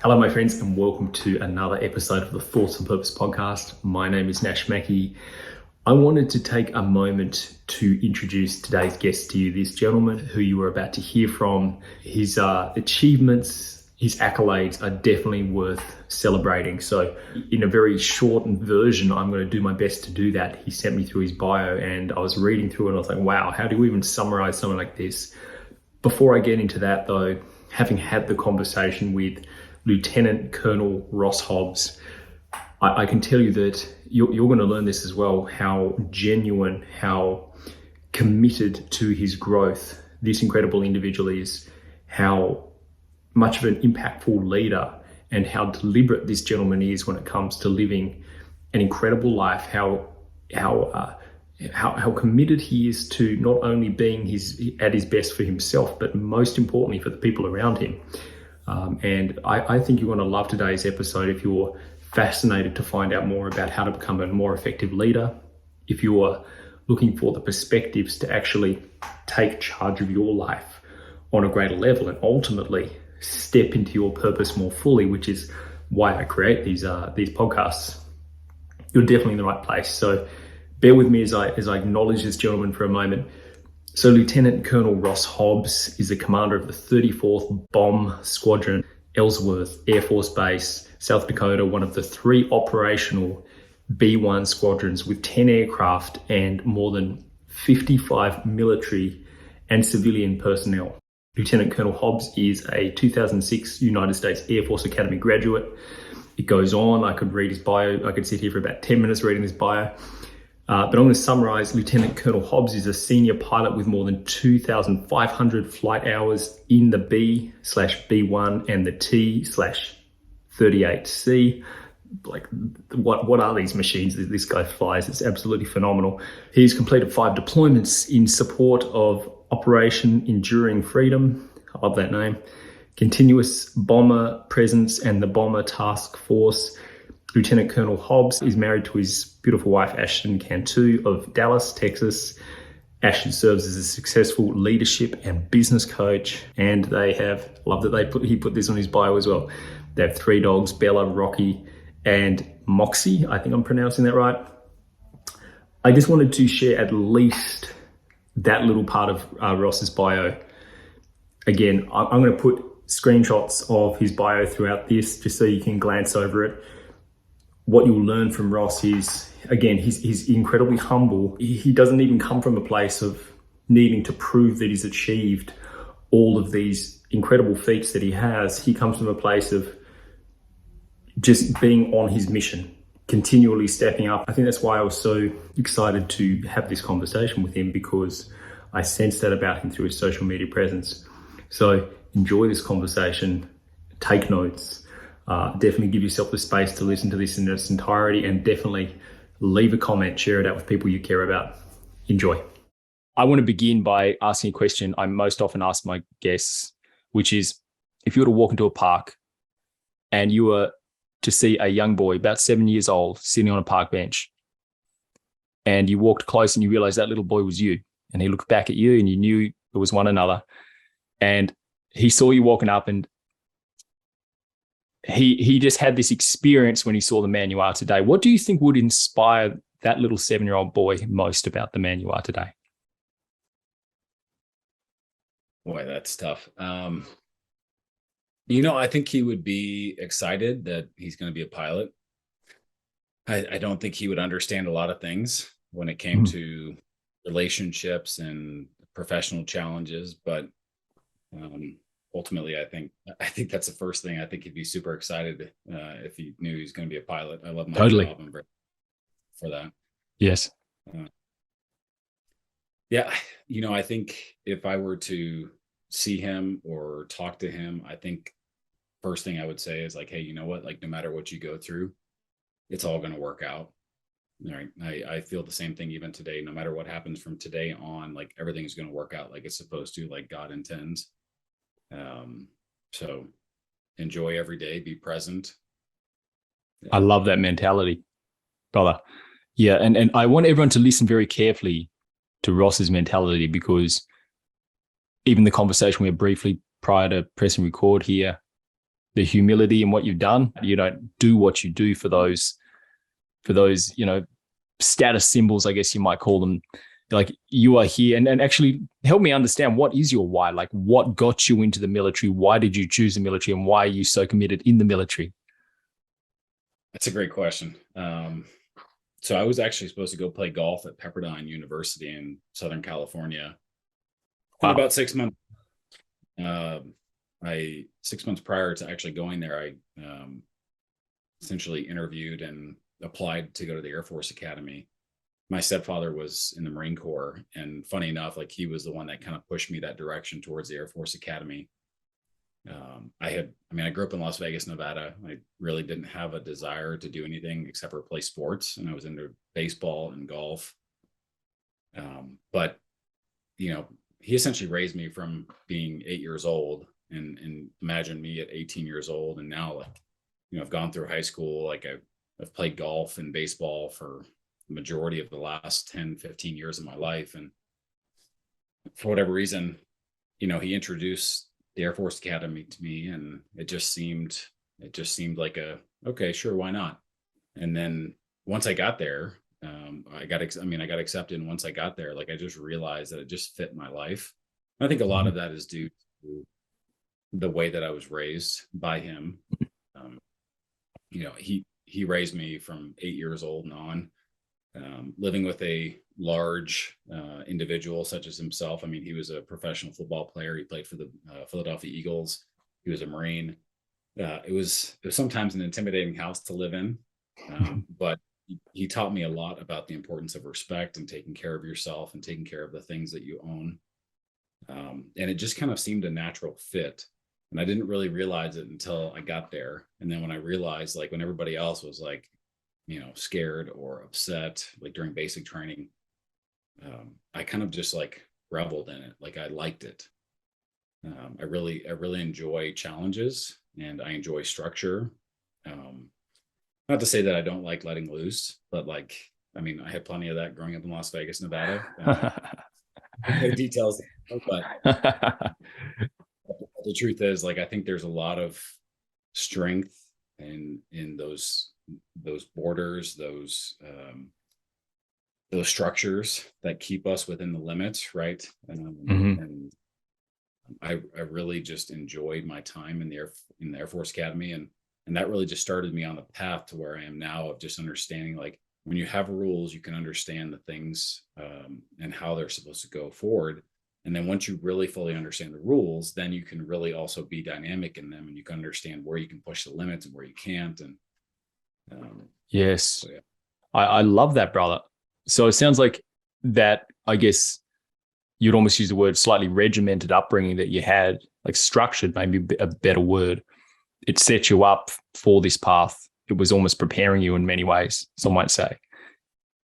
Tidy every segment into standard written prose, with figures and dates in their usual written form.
Hello, my friends, and welcome to another episode of the Thoughts on Purpose podcast. My name is Nash Mackey. I wanted to take a moment to introduce today's guest to you, this gentleman who you are about to hear from. His achievements, his accolades are definitely worth celebrating. So in a very shortened version, I'm going to do my best to do that. He sent me through his bio and I was reading through it and I was like, wow, how do we even summarize something like this? Before I get into that though, having had the conversation with Lieutenant Colonel Ross Hobbs, I can tell you that you're going to learn this as well, how genuine, how committed to his growth this incredible individual is, how much of an impactful leader and how deliberate this gentleman is when it comes to living an incredible life, how committed he is to not only being at his best for himself, but most importantly for the people around him. And I think you're going to love today's episode if you're fascinated to find out more about how to become a more effective leader, if you're looking for the perspectives to actually take charge of your life on a greater level and ultimately step into your purpose more fully, which is why I create these podcasts. You're definitely in the right place. So bear with me as I acknowledge this gentleman for a moment. So Lieutenant Colonel Ross Hobbs is the commander of the 34th Bomb Squadron, Ellsworth Air Force Base, South Dakota, one of the 3 operational B-1 squadrons with 10 aircraft and more than 55 military and civilian personnel. Lieutenant Colonel Hobbs is a 2006 United States Air Force Academy graduate. It goes on. I could read his bio. I could sit here for about 10 minutes reading this bio. But I'm going to summarize. Lieutenant Colonel Hobbs is a senior pilot with more than 2,500 flight hours in the B/B1 and the T/38C. Like, what are these machines that this guy flies? It's absolutely phenomenal. He's completed 5 deployments in support of Operation Enduring Freedom. I love that name. Continuous Bomber Presence and the Bomber Task Force. Lieutenant Colonel Hobbs is married to his beautiful wife, Ashton Cantu of Dallas, Texas. Ashton serves as a successful leadership and business coach, and they have, love that he put this on his bio as well. They have 3 dogs, Bella, Rocky, and Moxie. I think I'm pronouncing that right. I just wanted to share at least that little part of Ross's bio. Again, I'm going to put screenshots of his bio throughout this just so you can glance over it. What you'll learn from Ross is, again, he's incredibly humble. He doesn't even come from a place of needing to prove that he's achieved all of these incredible feats that he has. He comes from a place of just being on his mission, continually stepping up. I think that's why I was so excited to have this conversation with him, because I sensed that about him through his social media presence. So enjoy this conversation, take notes. Definitely give yourself the space to listen to this in its entirety, and definitely leave a comment, share it out with people you care about. Enjoy. I want to begin by asking a question I most often ask my guests, which is, if you were to walk into a park and you were to see a young boy about 7 years old sitting on a park bench, and you walked close and you realized that little boy was you, and he looked back at you and you knew it was one another, and he saw you walking up, and he just had this experience when he saw the man you are today. What do you think would inspire that little 7-year-old boy most about the man you are today? Boy, that's tough. I think he would be excited that he's going to be a pilot. I don't think he would understand a lot of things when it came to relationships and professional challenges, but ultimately, I think that's the first thing. I think he'd be super excited if he knew he's going to be a pilot. I love my job and for that. Yes. Yeah. I think if I were to see him or talk to him, I think first thing I would say is like, hey, you know what? Like, no matter what you go through, it's all going to work out. All right. I feel the same thing even today. No matter what happens from today on, like, everything's going to work out like it's supposed to, like God intends. So enjoy every day, be present. I love that mentality, brother. Yeah. And I want everyone to listen very carefully to Ross's mentality, because even the conversation we had briefly prior to pressing record here, the humility in what you've done. You don't do what you do for those, status symbols, I guess you might call them. Like, you are here, and actually help me understand, what is your why? Like, what got you into the military? Why did you choose the military, and why are you so committed in the military? That's a great question. So I was actually supposed to go play golf at Pepperdine University in Southern California. And Wow. about 6 months, I 6 months prior to actually going there, I essentially interviewed and applied to go to the Air Force Academy. My stepfather was in the Marine Corps, and funny enough, like, he was the one that kind of pushed me that direction towards the Air Force Academy. I grew up in Las Vegas, Nevada. I really didn't have a desire to do anything except for play sports, and I was into baseball and golf. But he essentially raised me from being 8 years old, and imagine me at 18 years old, and now, like, I've gone through high school. Like, I've played golf and baseball for the majority of the last 10, 15 years of my life, and for whatever reason, he introduced the Air Force Academy to me, and it just seemed like okay, sure, why not? And then once I got there, I got accepted. And once I got there, like, I just realized that it just fit my life. And I think a lot of that is due to the way that I was raised by him. He raised me from 8 years old and on, living with a large individual such as himself. I mean, he was a professional football player. He played for the Philadelphia Eagles. He was a Marine. It was sometimes an intimidating house to live in, but he taught me a lot about the importance of respect and taking care of yourself and taking care of the things that you own. And it just kind of seemed a natural fit. And I didn't really realize it until I got there. And then when I realized, like, when everybody else was like, scared or upset, like during basic training, I kind of just like reveled in it. Like, I liked it. I really enjoy challenges, and I enjoy structure. Not to say that I don't like letting loose, but, like, I had plenty of that growing up in Las Vegas, Nevada. No details, but the truth is, like, I think there's a lot of strength in those borders, those structures that keep us within the limits, right? And I really just enjoyed my time in the Air Force Academy, and that really just started me on the path to where I am now, of just understanding, like, when you have rules, you can understand the things and how they're supposed to go forward. And then once you really fully understand the rules, then you can really also be dynamic in them, and you can understand where you can push the limits and where you can't. And yes, so, yeah. I love that, brother. So it sounds like that, I guess you'd almost use the word slightly regimented upbringing that you had, like structured, maybe a better word. It set you up for this path. It was almost preparing you in many ways, some might say.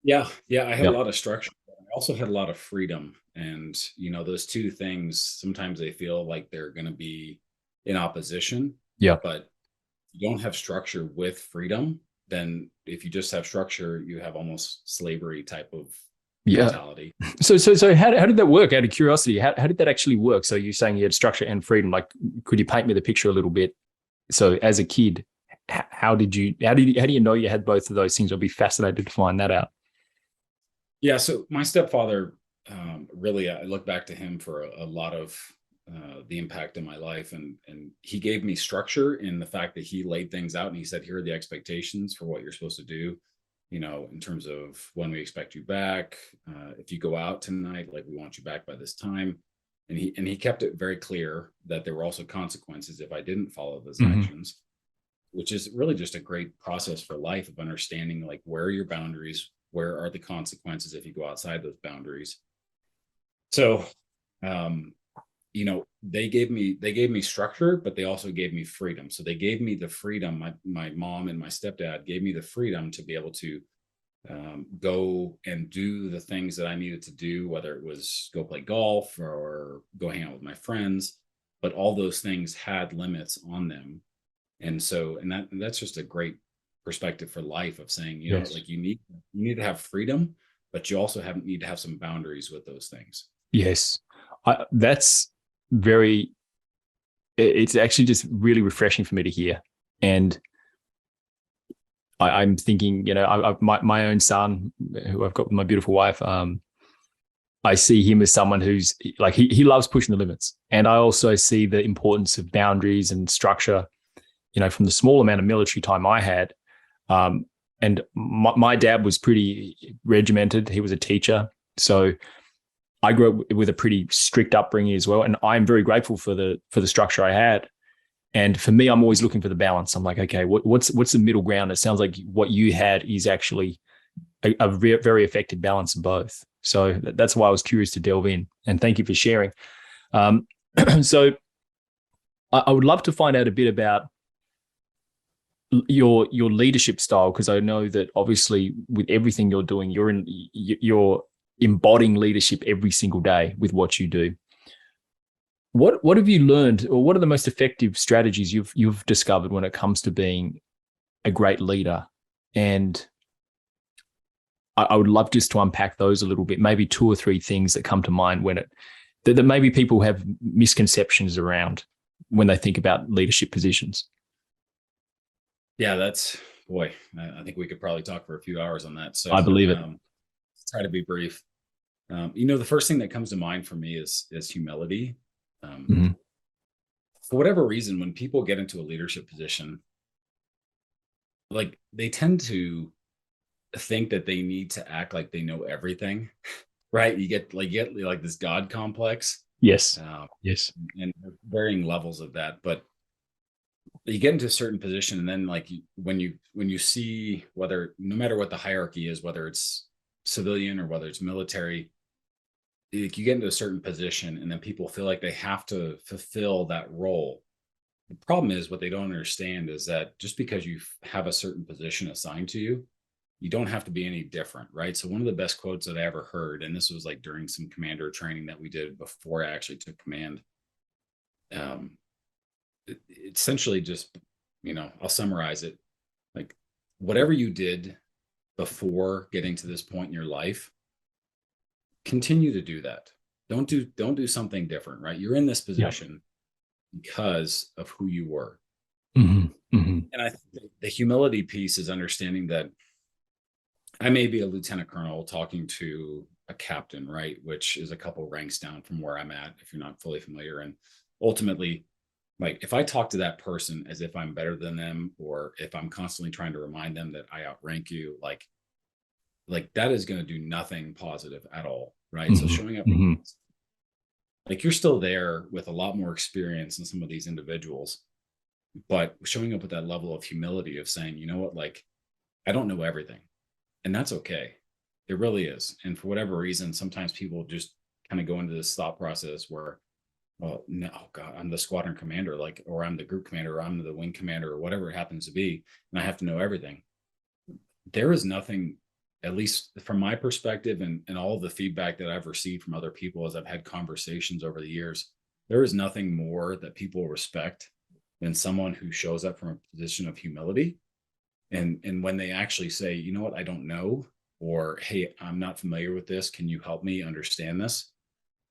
Yeah. I had a lot of structure. I also had a lot of freedom. And, those two things, sometimes they feel like they're going to be in opposition. Yeah. But you don't have structure with freedom, then if you just have structure, you have almost slavery type of mentality. So how did that work? Out of curiosity, how did that actually work? So you're saying you had structure and freedom. Like, could you paint me the picture a little bit? So as a kid, how do you know you had both of those things? I'd be fascinated to find that out. Yeah. So my stepfather, really, I look back to him for a lot of the impact in my life, and he gave me structure in the fact that he laid things out, and he said, here are the expectations for what you're supposed to do, in terms of when we expect you back. If you go out tonight, like, we want you back by this time. And he kept it very clear that there were also consequences if I didn't follow those actions, which is really just a great process for life, of understanding, like, where are your boundaries, where are the consequences if you go outside those boundaries. So, they gave me structure, but they also gave me freedom. So they gave me the freedom. My mom and my stepdad gave me the freedom to be able to go and do the things that I needed to do, whether it was go play golf or go hang out with my friends, but all those things had limits on them. And so, that's just a great perspective for life, of saying, like, you need to have freedom, but you also need to have some boundaries with those things. Yes. That's very it's actually just really refreshing for me to hear. And I'm thinking, my own son, who I've got with my beautiful wife, I see him as someone who's like, he loves pushing the limits. And I also see the importance of boundaries and structure, from the small amount of military time I had. And my dad was pretty regimented. He was a teacher. So I grew up with a pretty strict upbringing as well. And I'm very grateful for the structure I had. And for me, I'm always looking for the balance. I'm like, okay, what's the middle ground? It sounds like what you had is actually a very effective balance of both. So that's why I was curious to delve in. And thank you for sharing. So I would love to find out a bit about your leadership style, because I know that obviously with everything you're doing, you're embodying leadership every single day with what you do. What have you learned, or what are the most effective strategies you've discovered when it comes to being a great leader? And I would love just to unpack those a little bit, maybe 2 or 3 things that come to mind that maybe people have misconceptions around when they think about leadership positions. Yeah, I think we could probably talk for a few hours on that. So I believe it. Try to be brief. The first thing that comes to mind for me is humility. For whatever reason, when people get into a leadership position, like they tend to think that they need to act like they know everything, right? You get this God complex. Yes. Yes. And varying levels of that, but you get into a certain position, and then when you see no matter what the hierarchy is, whether it's civilian or whether it's military, you get into a certain position, and then people feel like they have to fulfill that role. The problem is, what they don't understand is that just because you have a certain position assigned to you, you don't have to be any different, right? So one of the best quotes that I ever heard, and this was like during some commander training that we did before I actually took command, essentially just, I'll summarize it. Like, whatever you did before getting to this point in your life, continue to do that. Don't do something different, right? You're in this position because of who you were. And I think the humility piece is understanding that I may be a lieutenant colonel talking to a captain, right? Which is a couple ranks down from where I'm at, if you're not fully familiar. And ultimately, like, if I talk to that person as if I'm better than them, or if I'm constantly trying to remind them that I outrank you, like that is going to do nothing positive at all, right? So showing up, like, you're still there with a lot more experience than some of these individuals, but showing up with that level of humility of saying, you know what, like, I don't know everything, and that's okay. It really is. And for whatever reason, sometimes people just kind of go into this thought process where, well, no, God, I'm the squadron commander, or I'm the group commander, or I'm the wing commander, or whatever it happens to be, and I have to know everything. There is nothing, at least from my perspective, and all the feedback that I've received from other people as I've had conversations over the years, there is nothing more that people respect than someone who shows up from a position of humility. And when they actually say, you know what, I don't know, or, hey, I'm not familiar with this, can you help me understand this?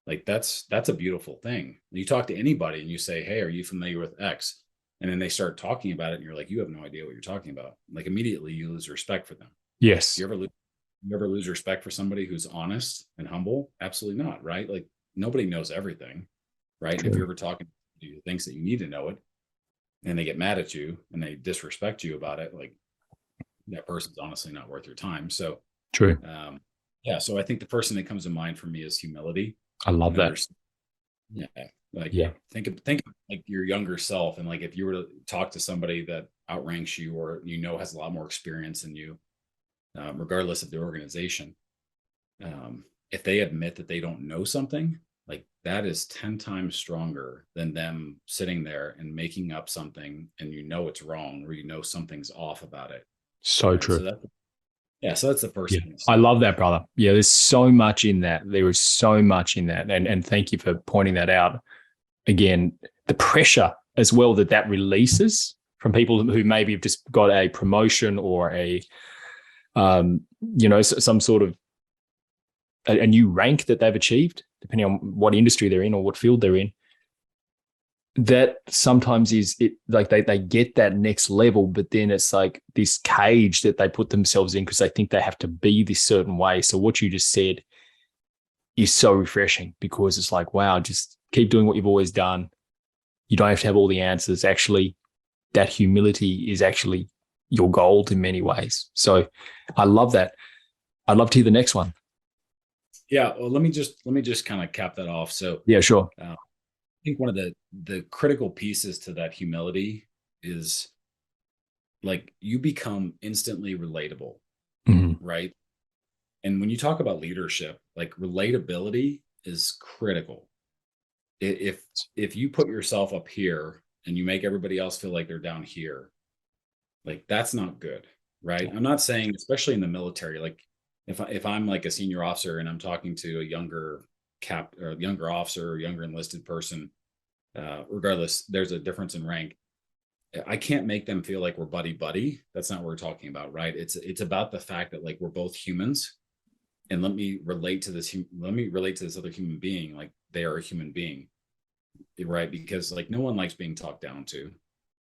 Like, that's a beautiful thing. You talk to anybody and you say, hey, are you familiar with X? And then they start talking about it, and you're like, you have no idea what you're talking about. Like, immediately you lose respect for them. Yes. You ever lose respect for somebody who's honest and humble? Absolutely not, right? Like, nobody knows everything, right? And if you're ever talking to somebody who thinks that you need to know it, and they get mad at you and they disrespect you about it, like, that person's honestly not worth your time. So True. So I think the first thing that comes to mind for me is humility. I love that. Think of like your younger self, and like, if you were to talk to somebody that outranks you, or has a lot more experience than you, regardless of the organization, if they admit that they don't know something, like, that is 10 times stronger than them sitting there and making up something, and it's wrong, or something's off about it. So true. So that's the first thing. I love that, brother. Yeah, there's so much in that. There is so much in that. And thank you for pointing that out. Again, the pressure as well that releases from people who maybe have just got a promotion, or some sort of a new rank that they've achieved, depending on what industry they're in or what field they're in. that sometimes is it like they get that next level, but then it's like this cage that they put themselves in because they think they have to be this certain way. So what you just said is so refreshing because it's like, wow, just keep doing what you've always done. You don't have to have all the answers. Actually, that humility is actually your gold in many ways. So I love that. I'd love to hear the next one. Yeah. Well, let me just kind of cap that off. So Yeah, sure. I think one of the critical pieces to that humility is like you become instantly relatable, Mm-hmm. right? And when you talk about leadership, like relatability is critical. If you put yourself up here and you make everybody else feel like they're down here, like that's not good, right? I'm not saying, especially in the military, like if I'm like a senior officer and I'm talking to a younger or younger officer or younger enlisted person, regardless, there's a difference in rank. I can't make them feel like we're buddy buddy. That's not what we're talking about, right? It's about the fact that like we're both humans, and let me relate to this other human being like they are a human being, right? Because like no one likes being talked down to,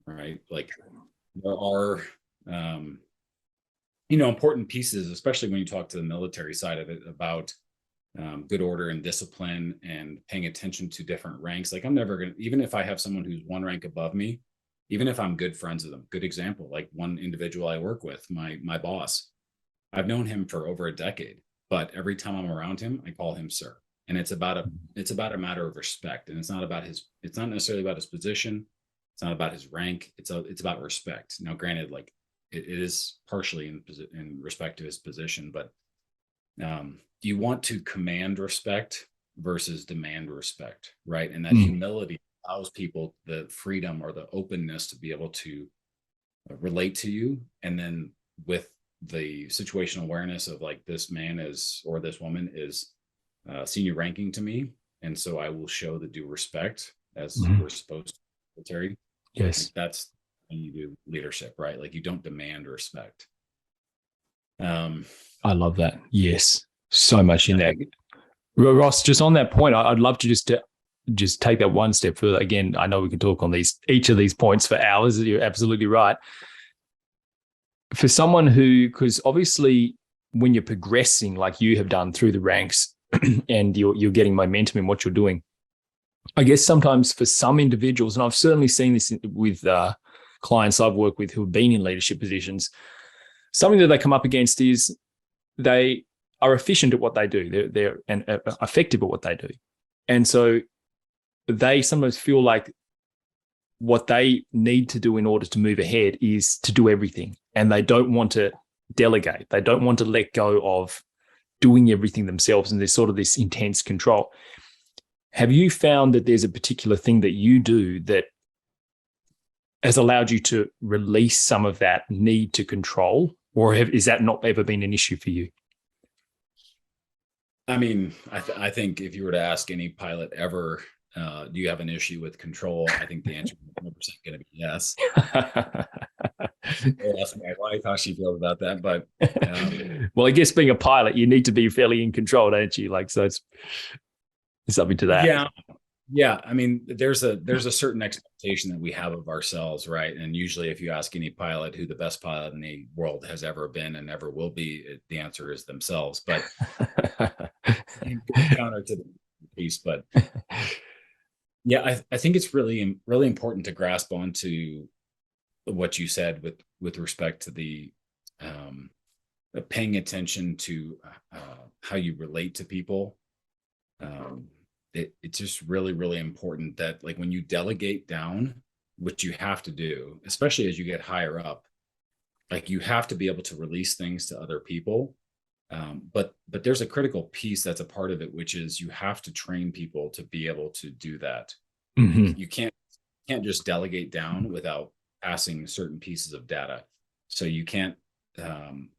right? Like there are um important pieces, especially when you talk to the military side of it, about good order and discipline and paying attention to different ranks. Like I'm never gonna, even if I have someone who's one rank above me, even if I'm good friends with them. Good example, like one individual I work with, my boss. I've known him for over a decade, but every time I'm around him, I call him sir. And it's about a matter of respect. And it's not necessarily about his position. It's not about his rank. It's about respect. Now, granted, like it is partially in respect to his position, but you want to command respect versus demand respect, right? And that humility allows people the freedom or the openness to be able to relate to you. And then with the situational awareness of like this man is or this woman is senior ranking to me, and so I will show the due respect as we're supposed to. Military, like Yes. that's when you do leadership, right? Like you don't demand respect. I love that. Yes. So much in Yeah. there. Ross, just on that point, I'd love to just take that one step further. Again, I know we can talk on each of these points for hours. You're absolutely right. For someone who, because obviously when you're progressing like you have done through the ranks and you're getting momentum in what you're doing, I guess sometimes for some individuals, and I've certainly seen this with clients I've worked with who have been in leadership positions, something that they come up against is they are efficient at what they do. They're effective at what they do. And so they sometimes feel like what they need to do in order to move ahead is to do everything. And they don't want to delegate. They don't want to let go of doing everything themselves. And there's sort of this intense control. Have you found that there's a particular thing that you do that has allowed you to release some of that need to control? Or is that not ever been an issue for you? I mean, I think if you were to ask any pilot ever, do you have an issue with control? I think the answer is 100% going to be yes. Ask my wife how she feels about that, but well, I guess being a pilot, you need to be fairly in control, don't you? Like, so it's something to that. yeah. I mean, there's a certain expectation that we have of ourselves, right? And usually, if you ask any pilot who the best pilot in the world has ever been and ever will be, the answer is themselves. But counter to the piece, but yeah, I think it's really really important to grasp onto what you said with respect to the paying attention to how you relate to people. It's just really really important that like when you delegate down, which you have to do, especially as you get higher up, like you have to be able to release things to other people. But there's a critical piece that's a part of it, which is you have to train people to be able to do that. You can't just delegate down without passing certain pieces of data. So you can't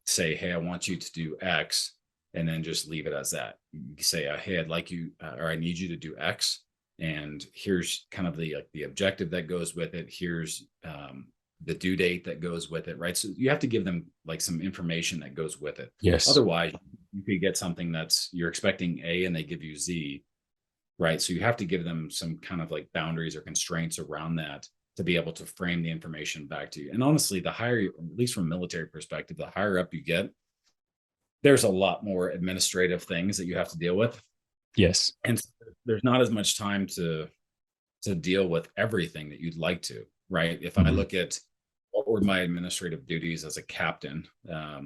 say, hey, I want you to do X, and then just leave it as that. You say, hey, I'd like you, or I need you to do X, and here's kind of the objective that goes with it. Here's the due date that goes with it, right? So you have to give them like some information that goes with it. Yes. Otherwise, you could get something you're expecting A and they give you Z, right? So you have to give them some kind of like boundaries or constraints around that to be able to frame the information back to you. And honestly, the higher, at least from a military perspective, the higher up you get, there's a lot more administrative things that you have to deal with. Yes. And there's not as much time to deal with everything that you'd like to, right? If I look at what were my administrative duties as a captain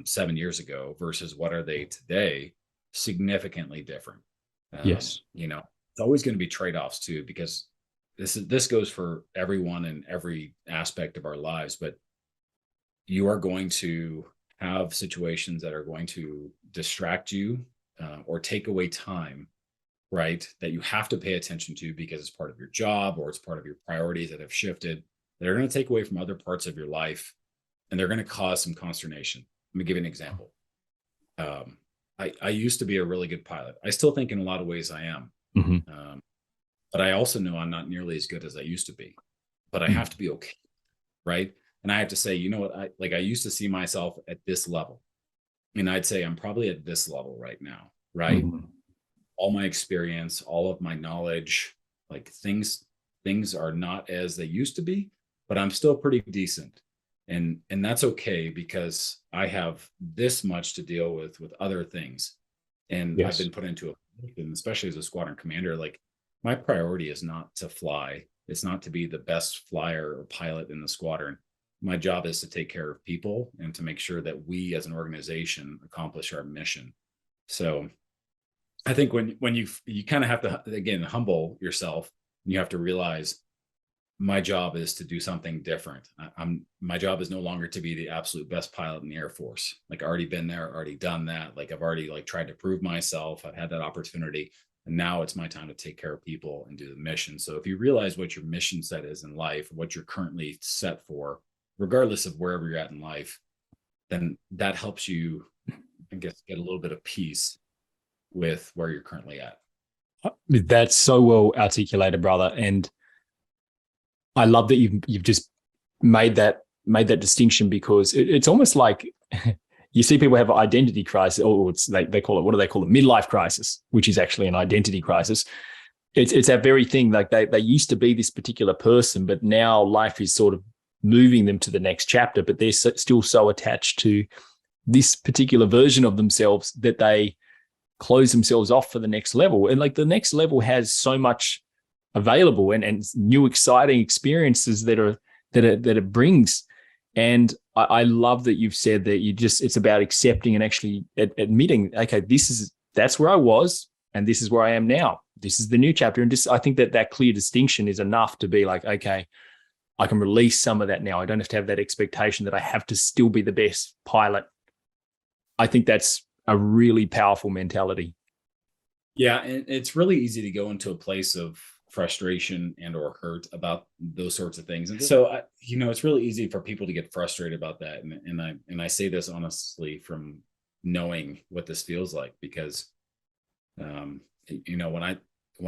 7 years ago versus what are they today, significantly different. Yes. It's always going to be trade-offs too, because this goes for everyone in every aspect of our lives, but you are going to have situations that are going to distract you or take away time, right? That you have to pay attention to because it's part of your job or it's part of your priorities that have shifted. They're going to take away from other parts of your life, and they're going to cause some consternation. Let me give you an example. I used to be a really good pilot. I still think in a lot of ways I am. But I also know I'm not nearly as good as I used to be. But I have to be okay, right? And I have to say, you know what? I used to see myself at this level. And I'd say I'm probably at this level right now, right? All my experience, all of my knowledge, like things are not as they used to be, but I'm still pretty decent. And that's okay because I have this much to deal with other things. And I've been put into and especially as a squadron commander, like my priority is not to fly. It's not to be the best flyer or pilot in the squadron. My job is to take care of people and to make sure that we as an organization accomplish our mission. So I think when you kind of have to, again, humble yourself, and you have to realize my job is to do something different. My job is no longer to be the absolute best pilot in the Air Force. Like, I've already been there, already done that. Like, I've already like tried to prove myself. I've had that opportunity. And now it's my time to take care of people and do the mission. So if you realize what your mission set is in life, what you're currently set for, regardless of wherever you're at in life, then that helps you, I guess, get a little bit of peace with where you're currently at. That's so well articulated, brother. And I love that you've just made that distinction, because it's almost like you see people have an identity crisis, or they call it, what do they call it? Midlife crisis, which is actually an identity crisis. It's that very thing. Like they used to be this particular person, but now life is sort of moving them to the next chapter, but they're still so attached to this particular version of themselves that they close themselves off for the next level. And like the next level has so much available and new exciting experiences that it brings. And I love that you've said that it's about accepting and actually admitting, okay, that's where I was and this is where I am now. This is the new chapter. And I think that clear distinction is enough to be like, okay, I can release some of that now. I don't have to have that expectation that I have to still be the best pilot. I think that's a really powerful mentality. Yeah, and it's really easy to go into a place of frustration and or hurt about those sorts of things. And so, it's really easy for people to get frustrated about that. And I say this honestly from knowing what this feels like, because, when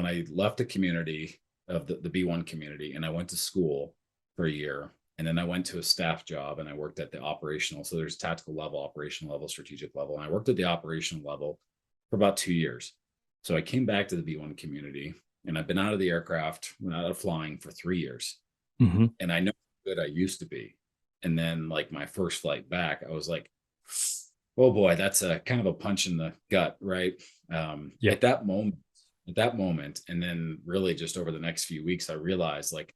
I left the community of the B1 community and I went to school for a year, and then I went to a staff job and I worked at the operational. So there's tactical level, operational level, strategic level. And I worked at the operational level for about 2 years. So I came back to the B1 community, and I've been out of the aircraft, out of flying for 3 years. And I know how good I used to be. And then like my first flight back, I was like, oh boy, that's a kind of a punch in the gut, right? At that moment. And then really just over the next few weeks, I realized like,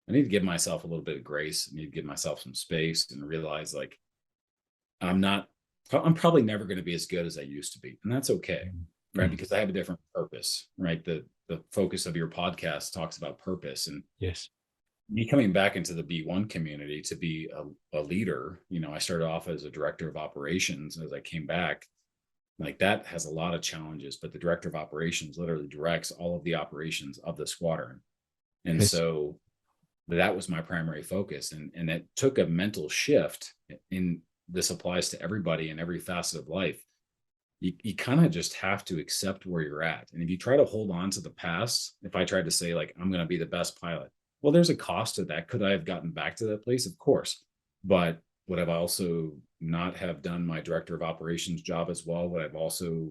I need to give myself a little bit of grace. I need to give myself some space and realize like, I'm probably never going to be as good as I used to be. And that's okay. Right. Because I have a different purpose, right? The focus of your podcast talks about purpose, and me coming back into the B1 community to be a leader. I started off as a director of operations. As I came back, like that has a lot of challenges, but the director of operations literally directs all of the operations of the squadron. And so that was my primary focus. And it took a mental shift, in this applies to everybody in every facet of life. You kind of just have to accept where you're at. And if you try to hold on to the past, if I tried to say like, I'm going to be the best pilot, well, there's a cost to that. Could I have gotten back to that place? Of course. But would I've also not have done my director of operations job as well? Would I've also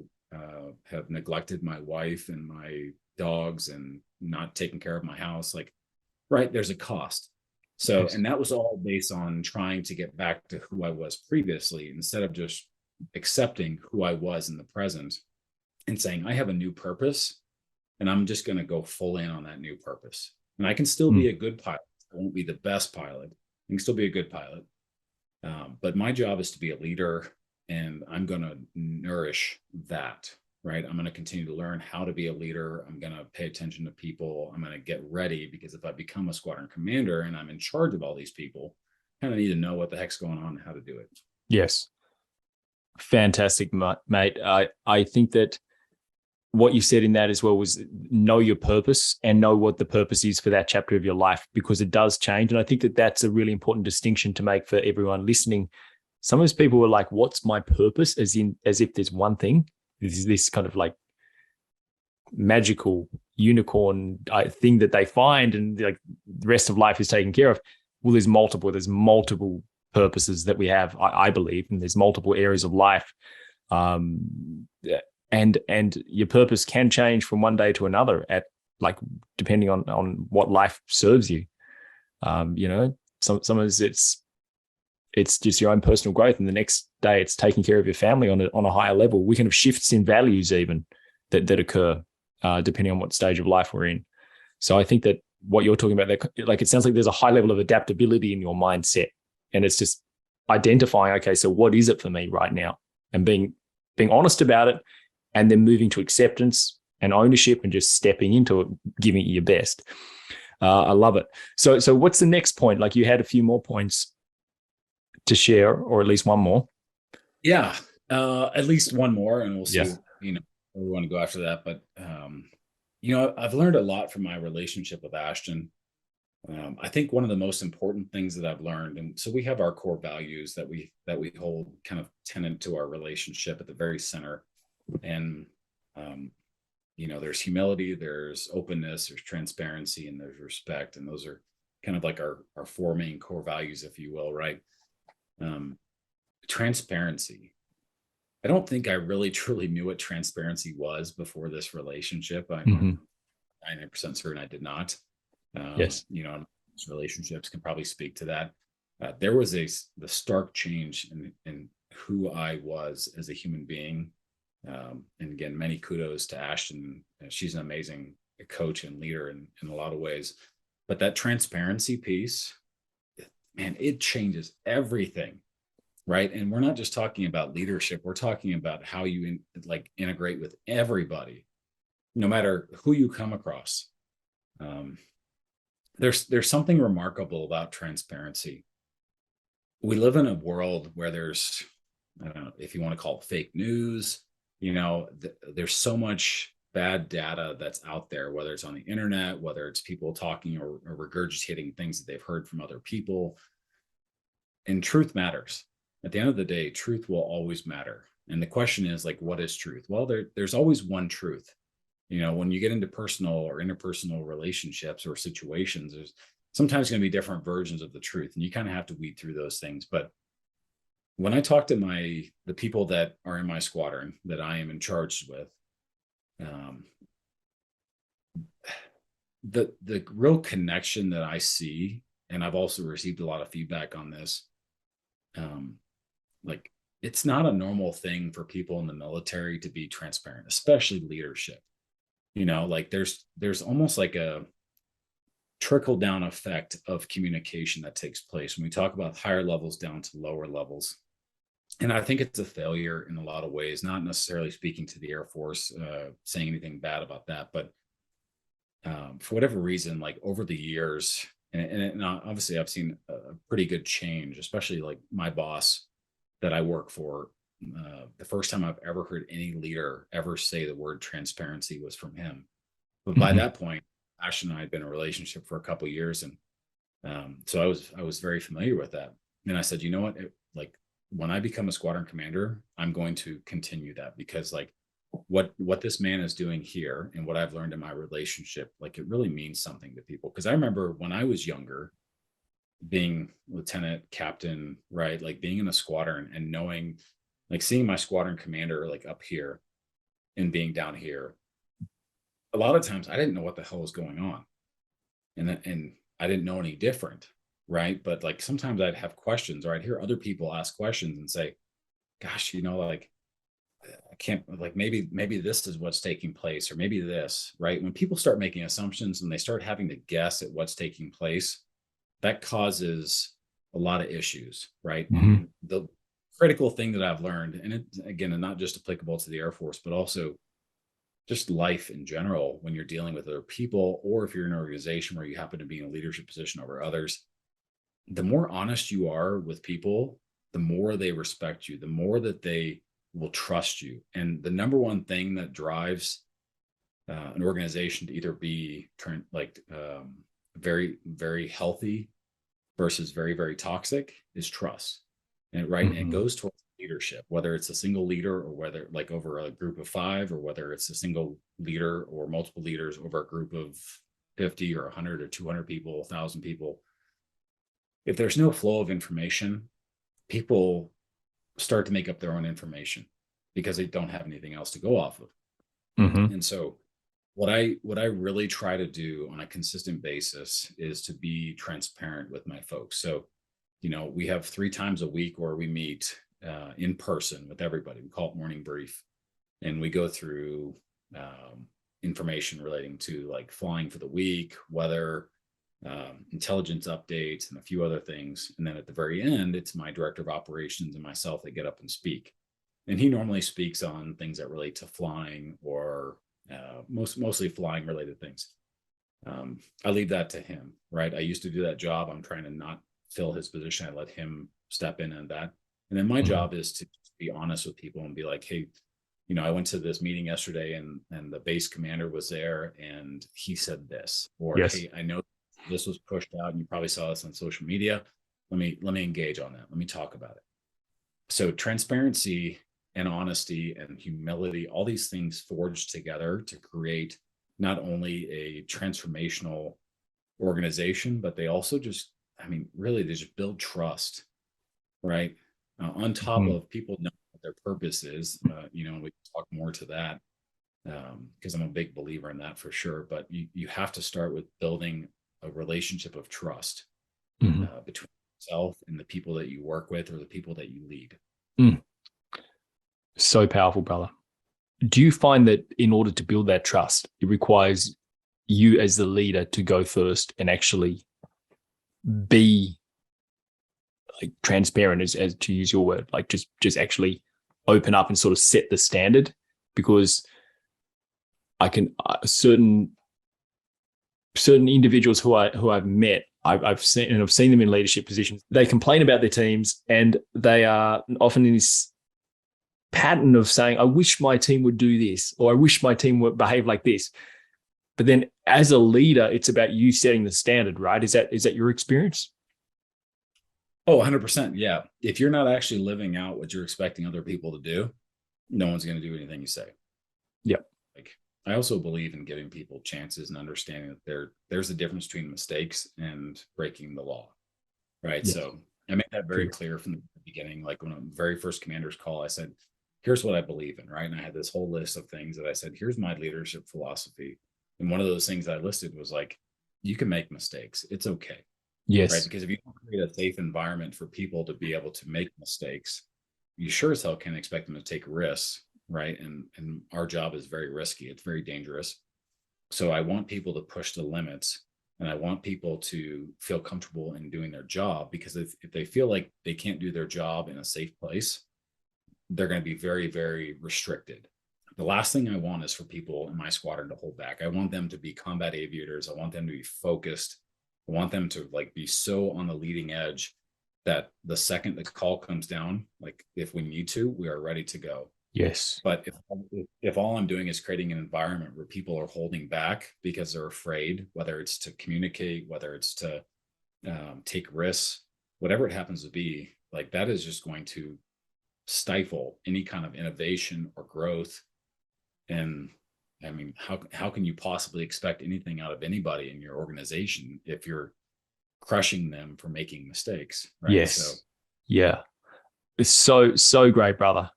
have neglected my wife and my dogs and not taking care of my house, like, right, there's a cost. So, Yes. and that was all based on trying to get back to who I was previously, instead of just accepting who I was in the present and saying, I have a new purpose and I'm just going to go full in on that new purpose. And I can still be a good pilot. I won't be the best pilot. I can still be a good pilot. But my job is to be a leader, and I'm going to nourish that, right? I'm going to continue to learn how to be a leader. I'm going to pay attention to people. I'm going to get ready, because if I become a squadron commander and I'm in charge of all these people, I kind of need to know what the heck's going on and how to do it. Yes. Fantastic, mate. I think that what you said in that as well was know your purpose and know what the purpose is for that chapter of your life, because it does change. And I think that that's a really important distinction to make for everyone listening. Some of those people were like, what's my purpose? As if there's one thing. This kind of like magical unicorn thing that they find, and like the rest of life is taken care of. Well, there's multiple purposes that we have, I believe, and there's multiple areas of life. And your purpose can change from one day to another, at like depending on what life serves you. Some of it's just your own personal growth, and the next day it's taking care of your family on a higher level. We can have shifts in values even that occur depending on what stage of life we're in. So I think that what you're talking about, like, it sounds like there's a high level of adaptability in your mindset, and it's just identifying, okay, so what is it for me right now, and being honest about it, and then moving to acceptance and ownership and just stepping into it, giving it your best. I love it. So what's the next point? Like, you had a few more points to share, or at least one more. Yeah, at least one more, and we'll see, Yes. where we want to go after that. But, I've learned a lot from my relationship with Ashton. I think one of the most important things that I've learned, and so we have our core values that we hold kind of tenet to our relationship at the very center. And, there's humility, there's openness, there's transparency, and there's respect. And those are kind of like our four main core values, if you will, right? Transparency. I don't think I really truly knew what transparency was before this relationship. I'm 90% certain I did not. Yes. Relationships can probably speak to that. There was the stark change in who I was as a human being. And again, many kudos to Ashton. She's an amazing coach and leader in a lot of ways. But that transparency piece, man, it changes everything, right? And we're not just talking about leadership. We're talking about how you integrate with everybody, no matter who you come across. There's something remarkable about transparency. We live in a world where there's, I don't know if you want to call it fake news, there's so much bad data that's out there, whether it's on the internet, whether it's people talking or regurgitating things that they've heard from other people. And truth matters. At the end of the day, truth will always matter. And the question is, like, what is truth? Well, there's always one truth. When you get into personal or interpersonal relationships or situations, there's sometimes going to be different versions of the truth, and you kind of have to weed through those things. But when I talk to the people that are in my squadron that I am in charge with, the real connection that I see, and I've also received a lot of feedback on this, it's not a normal thing for people in the military to be transparent, especially leadership. There's almost like a trickle down effect of communication that takes place when we talk about higher levels down to lower levels. And I think it's a failure in a lot of ways, not necessarily speaking to the Air Force, saying anything bad about that, but for whatever reason, like over the years, and obviously I've seen a pretty good change, especially like my boss that I work for. The first time I've ever heard any leader ever say the word transparency was from him. But by that point, Ash and I had been in a relationship for a couple of years, and so I was very familiar with that. And I said, you know what? When I become a squadron commander, I'm going to continue that, because what this man is doing here and what I've learned in my relationship, it really means something to people. Because I remember when I was younger, being lieutenant, captain, right? Being in a squadron and knowing, seeing my squadron commander up here and being down here, a lot of times I didn't know what the hell was going on. And I didn't know any different. Right. But like sometimes I'd have questions, or I'd hear other people ask questions and say, gosh, like I can't, like maybe this is what's taking place, or maybe this, right? When people start making assumptions and they start having to guess at what's taking place, that causes a lot of issues, right? Mm-hmm. And the critical thing that I've learned, and it, again, and not just applicable to the Air Force, but also just life in general, when you're dealing with other people, or if you're in an organization where you happen to be in a leadership position over others, the more honest you are with people, the more they respect you, the more that they will trust you. And the number one thing that drives an organization to either be very, very healthy versus very, very toxic is trust. And right. Mm-hmm. And it goes towards leadership, whether it's a single leader, or whether like over a group of 5, or whether it's a single leader or multiple leaders over a group of 50 or 100 or 200 people, 1,000 people. If there's no flow of information, people start to make up their own information because they don't have anything else to go off of. Mm-hmm. And so what I really try to do on a consistent basis is to be transparent with my folks. So, we have 3 times a week where we meet in person with everybody. We call it morning brief, and we go through information relating to like flying for the week, weather, intelligence updates, and a few other things. And then at the very end, it's my director of operations and myself that get up and speak. And he normally speaks on things that relate to flying, or mostly flying related things. I leave that to him, right? I used to do that job. I'm trying to not fill his position. I let him step in on that. And then my job is to be honest with people and be like, hey, I went to this meeting yesterday, and the base commander was there and he said this, or Yes. hey, I know this was pushed out and you probably saw this on social media. Let me engage on that. Let me talk about it. So transparency and honesty and humility, all these things forged together to create not only a transformational organization, but they also just, really, they just build trust, right? On top of people knowing what their purpose is, we can talk more to that, because I'm a big believer in that for sure. But you have to start with building a relationship of trust between yourself and the people that you work with, or the people that you lead. So powerful, brother. Do you find that in order to build that trust, it requires you as the leader to go first and actually be like transparent, as to use your word, like just actually open up and sort of set the standard? Because I can certain individuals who I've met, I've seen them in leadership positions. They complain about their teams, and they are often in this pattern of saying, I wish my team would do this, or I wish my team would behave like this. But then as a leader, it's about you setting the standard, right? Is that your experience? Oh, 100%. Yeah. If you're not actually living out what you're expecting other people to do, no one's going to do anything you say. Yep. Like, I also believe in giving people chances and understanding that there's a difference between mistakes and breaking the law. Right. Yes. So I made that very clear from the beginning. Like when the very first commander's call, I said, here's what I believe in. Right. And I had this whole list of things that I said, here's my leadership philosophy. And one of those things I listed was like, you can make mistakes. It's okay. Yes. Right. Because if you don't create a safe environment for people to be able to make mistakes, you sure as hell can't expect them to take risks. Right. And our job is very risky. It's very dangerous. So I want people to push the limits, and I want people to feel comfortable in doing their job, because if they feel like they can't do their job in a safe place, they're going to be very, very restricted. The last thing I want is for people in my squadron to hold back. I want them to be combat aviators. I want them to be focused. I want them to like be so on the leading edge that the second the call comes down, like if we need to, we are ready to go. Yes. But if all I'm doing is creating an environment where people are holding back because they're afraid, whether it's to communicate, whether it's to take risks, whatever it happens to be, like that is just going to stifle any kind of innovation or growth. And I mean, how can you possibly expect anything out of anybody in your organization if you're crushing them for making mistakes? Right? Yes. So, yeah. It's so great, brother.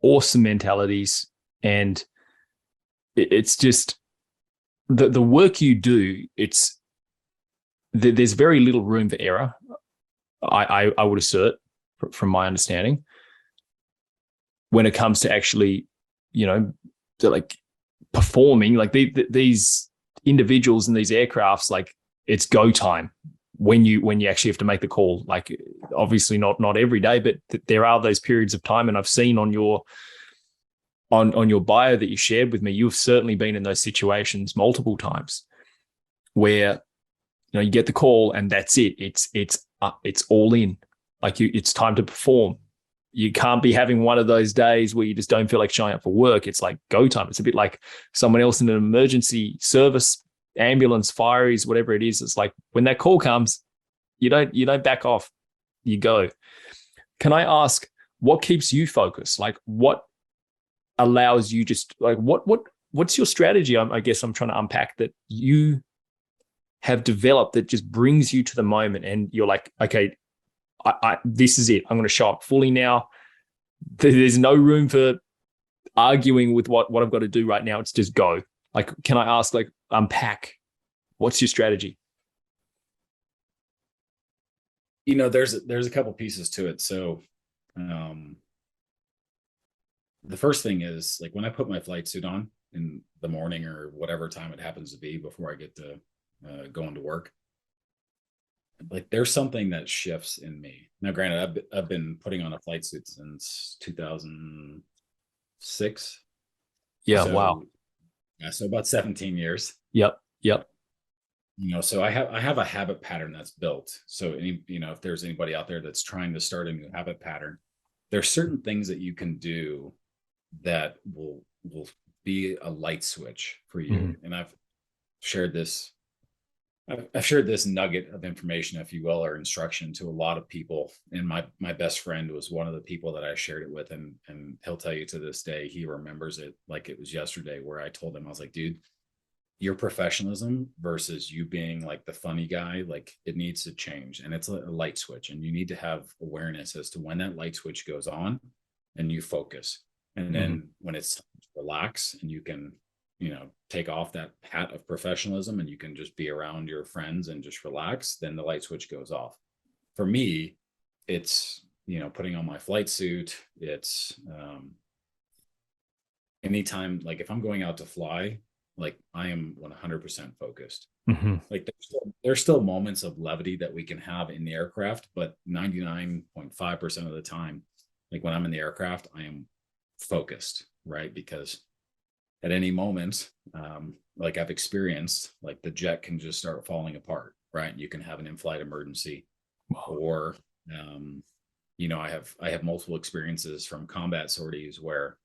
Awesome mentalities. And it's just, the work you do, there's very little room for error. I would assert, from my understanding, when it comes to actually, like performing, like these individuals in these aircrafts, like it's go time when you actually have to make the call. Like obviously not every day, but there are those periods of time, and I've seen on your bio that you shared with me, you've certainly been in those situations multiple times where you get the call and that's it. It's all in. Like it's time to perform. You can't be having one of those days where you just don't feel like showing up for work. It's like go time. It's a bit like someone else in an emergency service, ambulance, fireys, whatever it is. It's like when that call comes, you don't back off. You go. Can I ask, what keeps you focused? Like what allows you just like what's your strategy? I guess I'm trying to unpack that you have developed that just brings you to the moment, and you're like, okay, this is it. I'm going to show up fully now. There's no room for arguing with what I've got to do right now. It's just go. Like, can I ask, like, unpack, what's your strategy? There's a couple pieces to it. So, the first thing is, like, when I put my flight suit on in the morning or whatever time it happens to be before I get to go into work, like there's something that shifts in me. Now, granted, I've been putting on a flight suit since 2006. Yeah. So, Wow. Yeah, so about 17 years. Yep. So I have a habit pattern that's built. So if there's anybody out there that's trying to start a new habit pattern, there's certain things that you can do that will be a light switch for you. Mm-hmm. And I've shared this nugget of information, if you will, or instruction to a lot of people. And my best friend was one of the people that I shared it with. And he'll tell you to this day, he remembers it like it was yesterday, where I told him, I was like, dude, your professionalism versus you being like the funny guy, like it needs to change. And it's a light switch. And you need to have awareness as to when that light switch goes on and you focus. And then when it's time to relax and you can, take off that hat of professionalism and you can just be around your friends and just relax, then the light switch goes off. For me, it's, putting on my flight suit. It's anytime, like if I'm going out to fly, like I am 100% focused. Mm-hmm. Like there's still moments of levity that we can have in the aircraft, but 99.5% of the time, like when I'm in the aircraft, I am focused, right? Because at any moment, like I've experienced, like the jet can just start falling apart, right? You can have an in-flight emergency. Wow. Or, I have multiple experiences from combat sorties where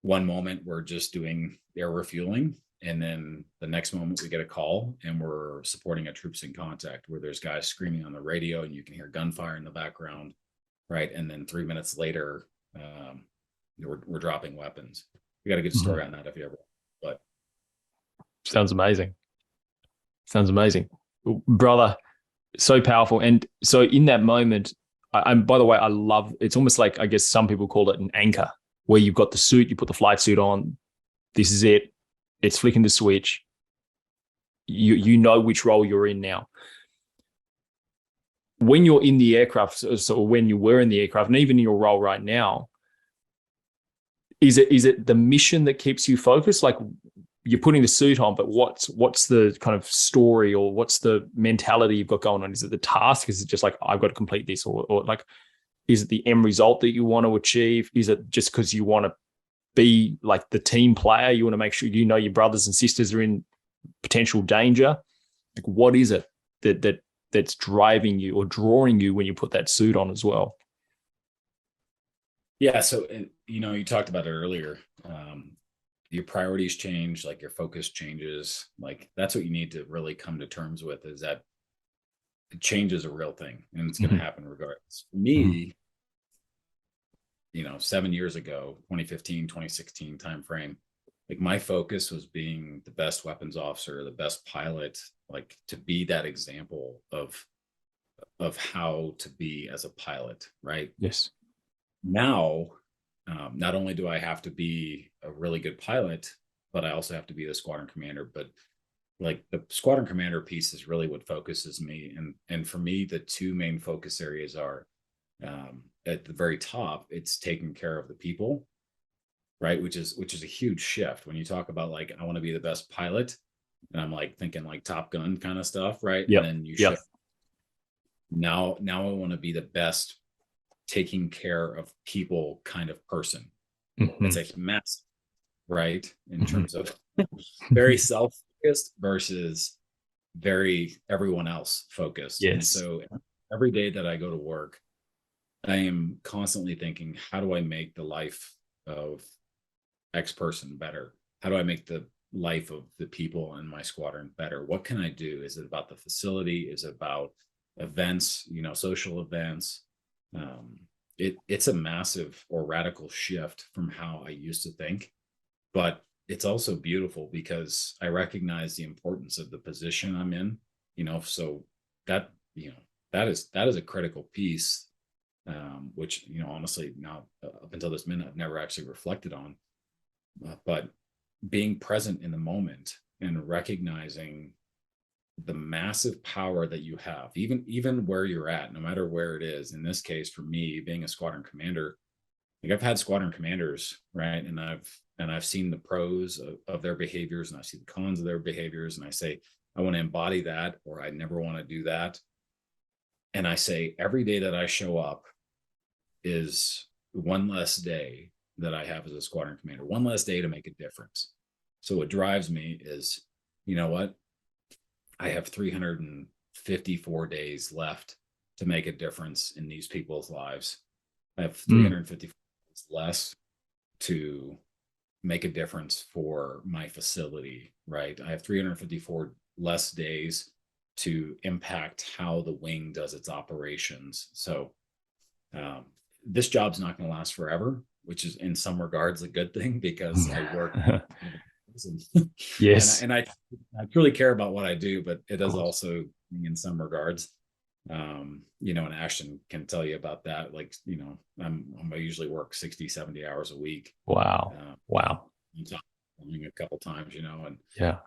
one moment we're just doing air refueling, and then the next moment we get a call and we're supporting a troops in contact where there's guys screaming on the radio and you can hear gunfire in the background, right? And then 3 minutes later, we're dropping weapons. We got a good story on that if you ever. But sounds amazing, brother. So powerful. And so in that moment, I'm by the way, I love. It's almost like, I guess some people call it an anchor, where you've got the suit, you put the flight suit on. This is it. It's flicking the switch. You know which role you're in now. When you're in the aircraft, so when you were in the aircraft, and even in your role right now, is it the mission that keeps you focused? Like you're putting the suit on, but what's the kind of story, or what's the mentality you've got going on? Is it the task? Is it just like, I've got to complete this, or like, is it the end result that you want to achieve? Is it just because you want to be like the team player? You want to make sure your brothers and sisters are in potential danger? Like, what is it that's driving you or drawing you when you put that suit on as well? Yeah. So, you talked about it earlier. Your priorities change, like your focus changes. Like that's what you need to really come to terms with, is that change is a real thing and it's going to happen regardless. For me, 7 years ago, 2015, 2016 timeframe, like my focus was being the best weapons officer, the best pilot, like to be that example of how to be as a pilot, right? Yes. Now, not only do I have to be a really good pilot, but I also have to be the squadron commander. But like the squadron commander piece is really what focuses me. And for me, the two main focus areas are at the very top, it's taking care of the people, right? Which is a huge shift when you talk about like, I want to be the best pilot. And I'm like thinking like Top Gun kind of stuff, right? Yep. And then you Yep. shift. Now I want to be the best taking care of people kind of person. Mm-hmm. It's a massive, right? In Mm-hmm. terms of very self-focused versus very everyone else focused. Yes. And so every day that I go to work, I am constantly thinking, how do I make the life of X person better? How do I make the life of the people in my squadron better? What can I do? Is it about the facility? Is it about events, social events? It's a massive or radical shift from how I used to think, but it's also beautiful because I recognize the importance of the position I'm in, so that, that is a critical piece, which, honestly, now up until this minute, I've never actually reflected on, but being present in the moment and recognizing the massive power that you have, even where you're at, no matter where it is. In this case, for me, being a squadron commander, like I've had squadron commanders, right? And I've seen the pros of their behaviors, and I see the cons of their behaviors, and I say, I want to embody that, or I never want to do that. And I say, every day that I show up is one less day that I have as a squadron commander, one less day to make a difference. So what drives me is, you know what? I have 354 days left to make a difference in these people's lives. I have 354 days less to make a difference for my facility, right? I have 354 less days to impact how the wing does its operations. So this job's not going to last forever, which is in some regards a good thing because I work yes, and I truly care about what I do, but it does also in some regards, and Ashton can tell you about that. Like, I usually work 60, 70 hours a week. Wow. A couple times, and yeah,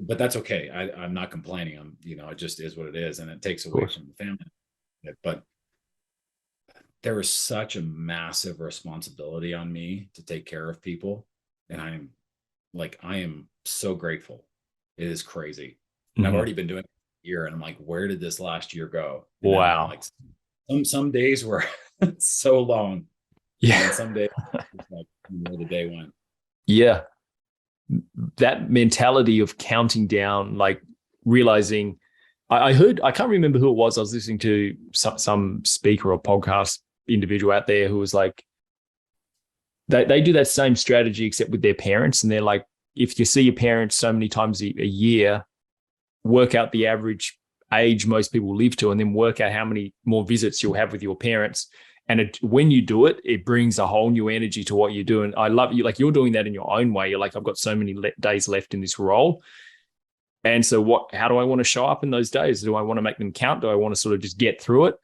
but that's okay. I'm not complaining. It just is what it is, and it takes away from the family. But there is such a massive responsibility on me to take care of people, and I am so grateful. It is crazy. And I've already been doing it a year, and I'm like, where did this last year go? And wow. Like, some days were so long. Yeah. And some days like where the day went. Yeah. That mentality of counting down, like realizing I heard, I can't remember who it was. I was listening to some speaker or podcast individual out there who was like, they do that same strategy except with their parents. And they're like, if you see your parents so many times a year, work out the average age most people live to, and then work out how many more visits you'll have with your parents. And when you do it, it brings a whole new energy to what you do. And I love you. Like, you're doing that in your own way. You're like, I've got so many days left in this role. And so how do I want to show up in those days? Do I want to make them count? Do I want to sort of just get through it?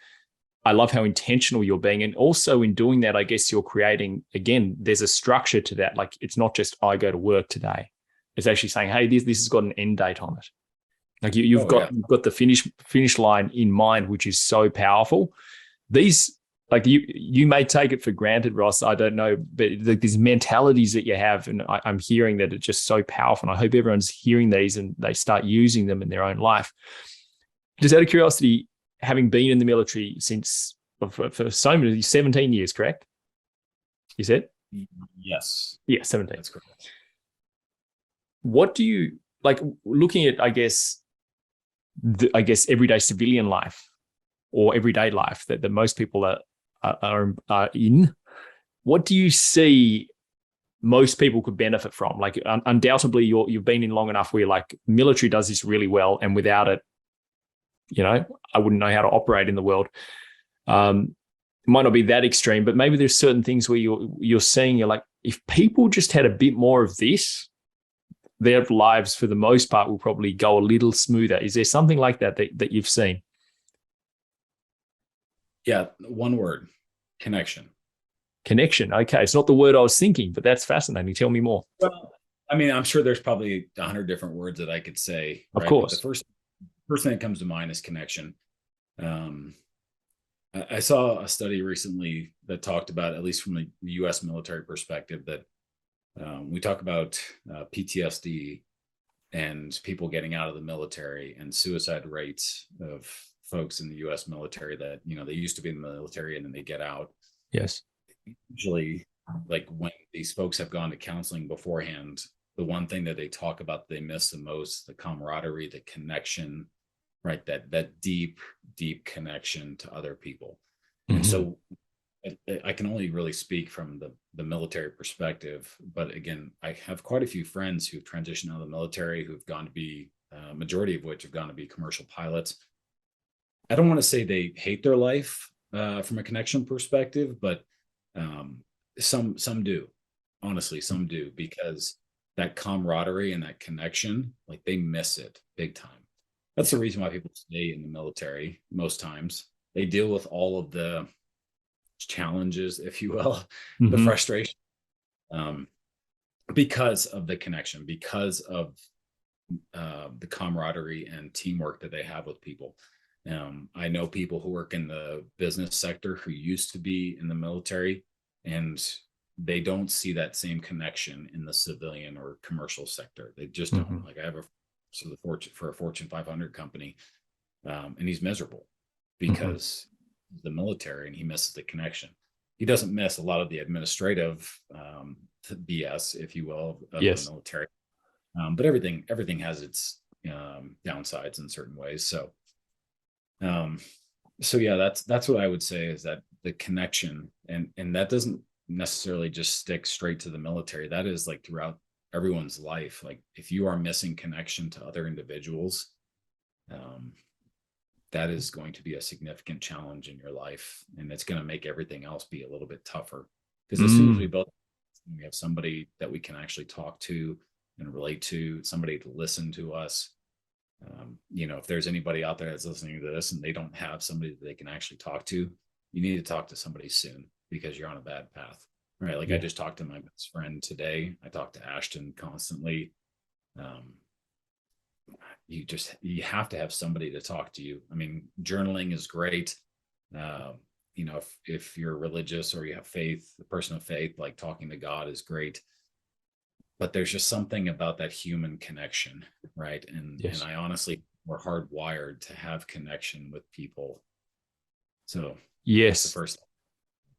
I love how intentional you're being. And also in doing that, I guess you're creating, again, there's a structure to that. Like, it's not just I go to work today. It's actually saying, hey, this has got an end date on it. Like you've got the finish line in mind, which is so powerful. These, like, you may take it for granted, Ross, I don't know, but these mentalities that you have, and I'm hearing that it's just so powerful. And I hope everyone's hearing these and they start using them in their own life. Just out of curiosity, having been in the military since for so many, 17 years, correct? You said? Yes. Yeah, 17. That's correct. What do you, like, looking at, I guess everyday civilian life or everyday life that most people are in, what do you see most people could benefit from? Like, undoubtedly you've been in long enough where, like, military does this really well, and without it, I wouldn't know how to operate in the world. It might not be that extreme, but maybe there's certain things where you're seeing, you're like, if people just had a bit more of this, their lives for the most part will probably go a little smoother. Is there something like that you've seen? Yeah, one word: connection. Connection. Okay, it's not the word I was thinking, but that's fascinating. Tell me more. Well, I mean, I'm sure there's probably 100 different words that I could say, Of right? But the course. first thing that comes to mind is connection. Um, I saw a study recently that talked about, at least from a U.S. military perspective, that we talk about PTSD and people getting out of the military and suicide rates of folks in the U.S. military that, they used to be in the military and then they get out. Yes. Usually, like when these folks have gone to counseling beforehand, the one thing that they talk about they miss the most, the camaraderie, the connection, right? That deep connection to other people. And Mm-hmm. so I can only really speak from the military perspective, but again, I have quite a few friends who've transitioned out of the military, who've gone to be, majority of which have gone to be commercial pilots. I don't want to say they hate their life from a connection perspective, but some do. Honestly, some do, because that camaraderie and that connection, like they miss it big time. That's the reason why people stay in the military most times. They deal with all of the challenges, if you will, the Mm-hmm. frustration, um, because of the connection, because of the camaraderie and teamwork that they have with people. I know people who work in the business sector who used to be in the military, and they don't see that same connection in the civilian or commercial sector. They just don't. Mm-hmm. Like I have for a Fortune 500 company, and he's miserable Mm-hmm. because the military, and he misses the connection. He doesn't miss a lot of the administrative BS, if you will, of the Yes. military. But everything has its downsides in certain ways. Um, so yeah, that's what I would say, is that the connection, and that doesn't necessarily just stick straight to the military. That is like throughout everyone's life. Like if you are missing connection to other individuals, um, that is going to be a significant challenge in your life, and it's going to make everything else be a little bit tougher. Because as soon as Mm. we have somebody that we can actually talk to and relate to, somebody to listen to us. If there's anybody out there that's listening to this and they don't have somebody that they can actually talk to, you need to talk to somebody soon, because you're on a bad path, right? Like I Yeah. just talked to my best friend today. I talk to Ashton constantly. Um, you have to have somebody to talk to you. I mean, journaling is great. uh, if you're religious or you have faith, the person of faith, like talking to God is great, but there's just something about that human connection, right? And Yes. I honestly, we're hardwired to have connection with people. So that's the Yes, first.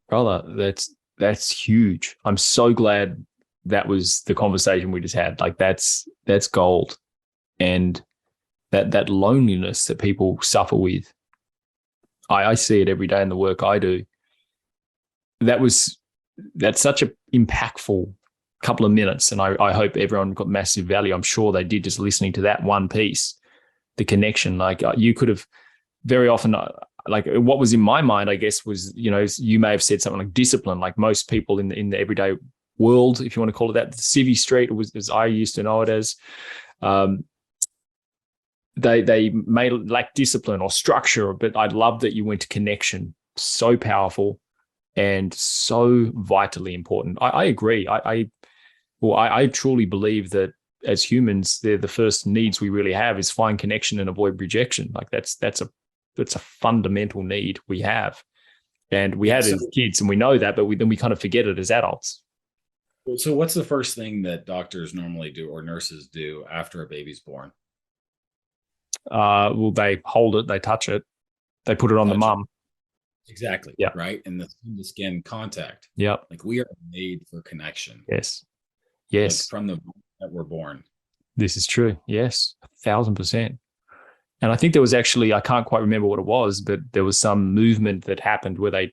brother. That's huge. I'm so glad that was the conversation we just had. Like that's gold. And that loneliness that people suffer with, I see it every day in the work I do. That's such an impactful couple of minutes, and I hope everyone got massive value. I'm sure they did, just listening to that one piece, the connection. Like you could have very often, like what was in my mind, I guess, was, you may have said something like discipline. Like most people in the everyday world, if you want to call it that, the civvy street, was as I used to know it as. Um, they may lack discipline or structure, but I love that you went to connection. So powerful and so vitally important. I agree. I truly believe that as humans, they're the first needs we really have is find connection and avoid rejection. Like that's a fundamental need we have, and we Yeah. had it as kids, and we know that, but then we kind of forget it as adults. So what's the first thing that doctors normally do or nurses do after a baby's born? Well, they hold it, they touch it, they put it on the Touch it. mum. Exactly. Yeah. Right. And the skin to skin contact. Yep. Like we are made for connection. Yes. Like Yes. from the moment that we're born. This is true. Yes. 1,000%. And I think there was actually, I can't quite remember what it was, but there was some movement that happened where they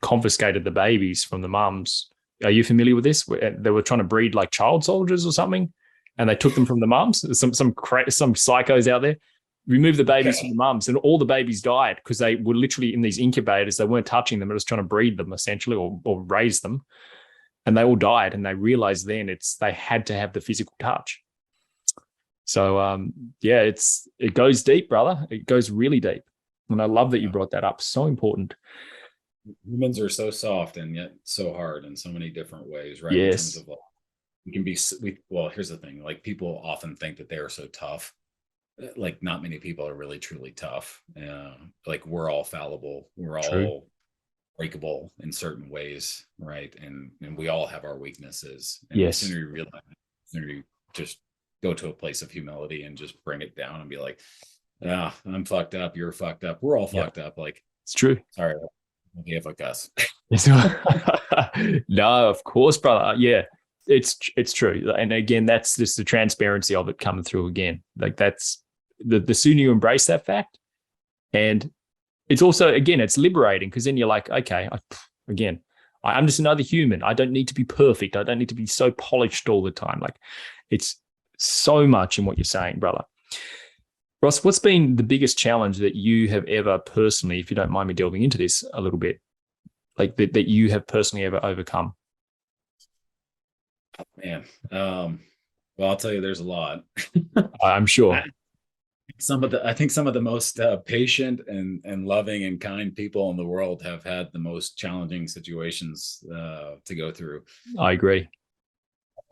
confiscated the babies from the mums. Are you familiar with this? Where they were trying to breed like child soldiers or something, and they took them from the mums. Some psychos out there removed the babies from Okay. the mums, and all the babies died because they were literally in these incubators. They weren't touching them; they were just trying to breed them essentially, or raise them, and they all died. And they realized then they had to have the physical touch. So yeah, it goes deep, brother. It goes really deep, and I love that you brought that up. So important. Humans are so soft and yet so hard in so many different ways, right? In terms Yes. of like we can be, well, here's the thing, like people often think that they are so tough. Like not many people are really truly tough. Like we're all fallible. We're True. all breakable in certain ways, right? And we all have our weaknesses. And the Yes. sooner you realize, the sooner you just go to a place of humility and just bring it down and be like, ah, I'm fucked up. You're fucked up. We're all Yeah, fucked up. Like, it's true. sorry, okay, fuck us. No, of course, brother. Yeah, it's true. And again, that's just the transparency of it coming through again. Like that's the sooner you embrace that fact, and it's also again, it's liberating because then you're like, okay, again, I'm just another human. I don't need to be perfect. I don't need to be so polished all the time. Like it's so much in what you're saying, brother. Ross, what's been the biggest challenge that you have ever personally, if you don't mind me delving into this a little bit, like that you have personally ever overcome? Man. Well, I'll tell you, there's a lot. I'm sure. I think some of the most patient and loving and kind people in the world have had the most challenging situations to go through. I agree.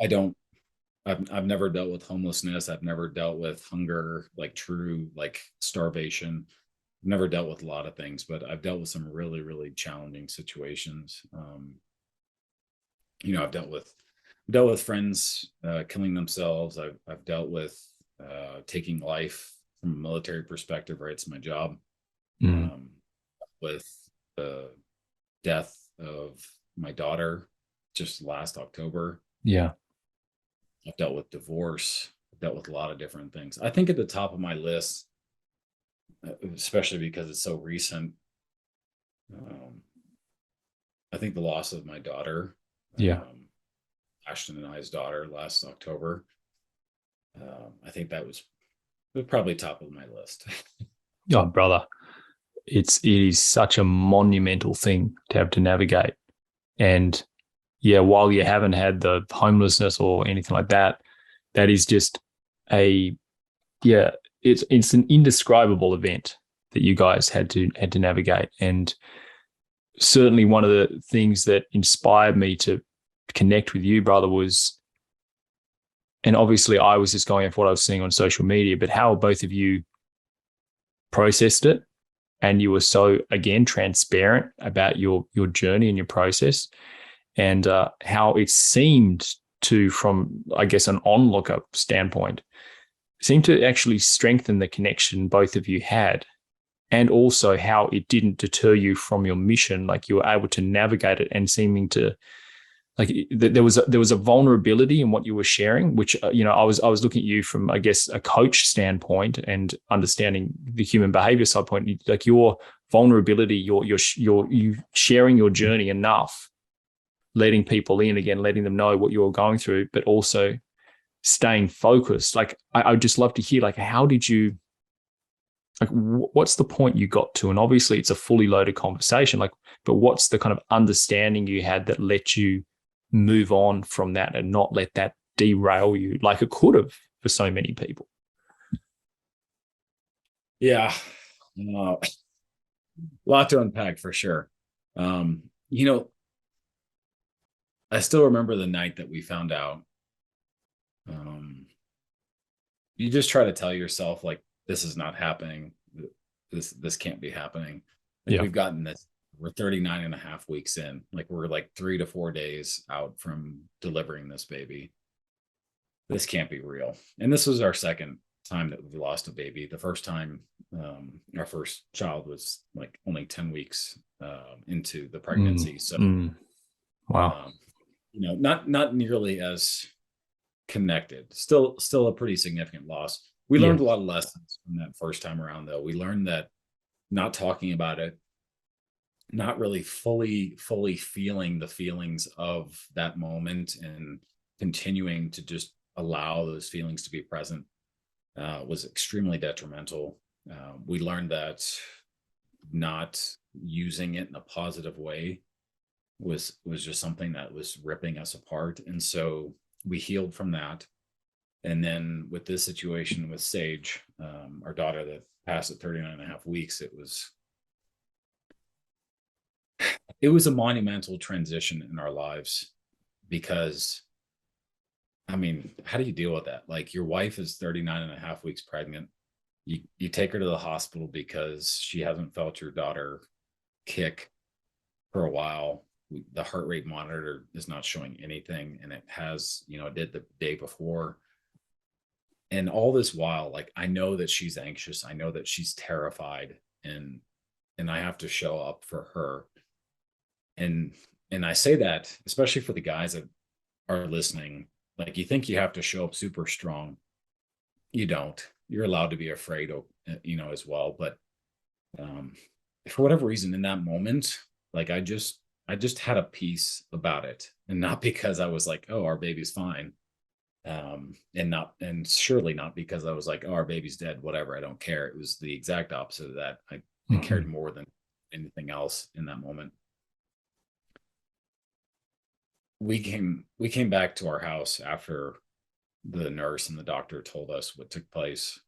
I don't. I've never dealt with homelessness. I've never dealt with hunger, like true, like starvation. I've never dealt with a lot of things, but I've dealt with some really, really challenging situations. I've dealt with friends killing themselves. I've dealt with taking life from a military perspective, right? It's my job. Mm. With the death of my daughter just last October. Yeah. I've dealt with divorce. I've dealt with a lot of different things. I think at the top of my list, especially because it's so recent, um, I think the loss of my daughter, Yeah. Ashton and I's daughter last October. I think that was probably top of my list. Oh, brother. It is such a monumental thing to have to navigate. And yeah, while you haven't had the homelessness or anything like that, that is just a yeah, it's an indescribable event that you guys had to navigate. And certainly one of the things that inspired me to connect with you, brother, was, and obviously I was just going off what I was seeing on social media, but how both of you processed it, and you were so again transparent about your journey and your process, and how it seemed to, from I guess an onlooker standpoint, seemed to actually strengthen the connection both of you had, and also how it didn't deter you from your mission. Like you were able to navigate it and seeming to, like there was a vulnerability in what you were sharing, which I was looking at you from I guess a coach standpoint and understanding the human behavior side point, like your vulnerability, you sharing your journey enough, letting people in again, letting them know what you're going through, but also staying focused. Like I would just love to hear, like, how did you, like, what's the point you got to? And obviously it's a fully loaded conversation, like, but what's the kind of understanding you had that let you move on from that and not let that derail you like it could have for so many people? Yeah. A lot to unpack for sure. Um, you know, I still remember the night that we found out. You just try to tell yourself like this is not happening. This can't be happening. Like Yeah. we've gotten this. We're 39 and a half weeks in. Like we're like 3 to 4 days out from delivering this baby. This can't be real. And this was our second time that we lost a baby. The first time, our first child was like only 10 weeks into the pregnancy. So, Wow. not nearly as connected. Still a pretty significant loss. We Yeah. learned a lot of lessons from that first time around, though. We learned that not talking about it, not really fully feeling the feelings of that moment and continuing to just allow those feelings to be present was extremely detrimental. We learned that not using it in a positive way was just something that was ripping us apart. And so we healed from that. And then with this situation with Sage, our daughter that passed at 39 and a half weeks, it was a monumental transition in our lives because I mean, how do you deal with that? Like, your wife is 39 and a half weeks pregnant. You take her to the hospital because she hasn't felt your daughter kick for a while. The heart rate monitor is not showing anything, and it has, it did the day before. And all this while, like, I know that she's anxious. I know that she's terrified, and I have to show up for her. And I say that especially for the guys that are listening. Like, you think you have to show up super strong. You don't. You're allowed to be afraid, as well. But for whatever reason, in that moment, like, I just had a peace about it, and not because I was like, oh, our baby's fine. And surely not because I was like, oh, our baby's dead, whatever, I don't care. It was the exact opposite of that. I cared more than anything else in that moment. We came back to our house after the nurse and the doctor told us what took place,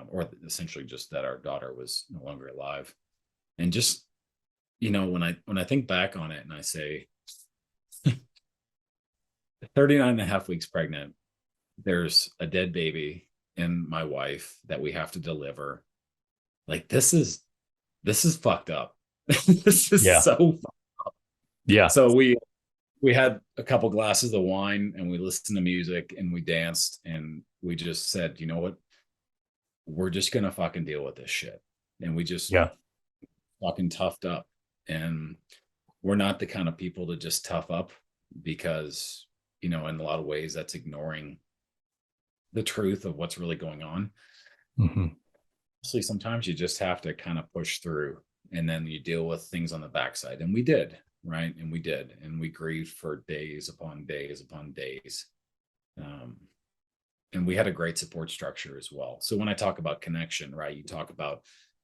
or essentially just that our daughter was no longer alive. And just, when I think back on it and I say 39 and a half weeks pregnant, there's a dead baby and my wife that we have to deliver. Like, this is fucked up. This is Yeah. so fucked up. Yeah. So we had a couple glasses of wine and we listened to music and we danced, and we just said, you know what? We're just gonna fucking deal with this shit. And we just Yeah. fucking toughed up. And we're not the kind of people to just tough up, because, in a lot of ways that's ignoring the truth of what's really going on. Honestly, sometimes you just have to kind of push through, and then you deal with things on the backside. And we did, right? And we did. And we grieved for days upon days upon days. And we had a great support structure as well. So when I talk about connection, right, you talk about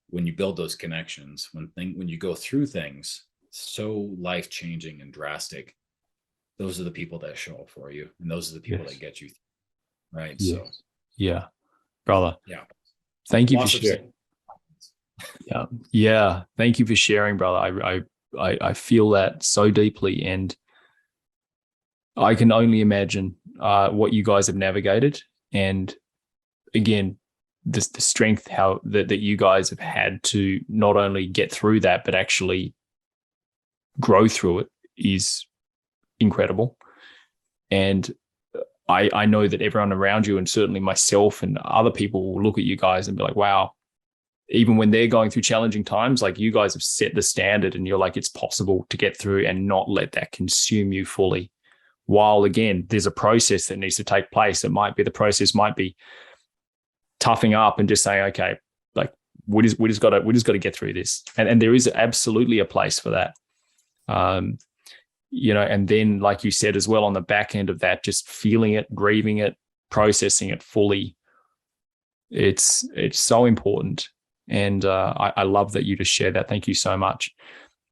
when you build those connections, when you go through things so life-changing and drastic, those are the people that show up for you, and those are the people that get you through, right? Yes. So yeah, brother. Yeah. Thank you for sharing. Yeah. Thank you for sharing, brother. I feel that so deeply, and I can only imagine what you guys have navigated, and again, the strength that you guys have had to not only get through that, but actually grow through it is incredible. And I know that everyone around you, and certainly myself and other people, will look at you guys and be like, wow, even when they're going through challenging times, like, you guys have set the standard, and you're like, it's possible to get through and not let that consume you fully. While again, there's a process that needs to take place. The process might be toughing up and just saying, okay, like, we just got to get through this. And there is absolutely a place for that. And then, like you said as well, on the back end of that, just feeling it, grieving it, processing it fully. It's so important. And I love that you just shared that. Thank you so much.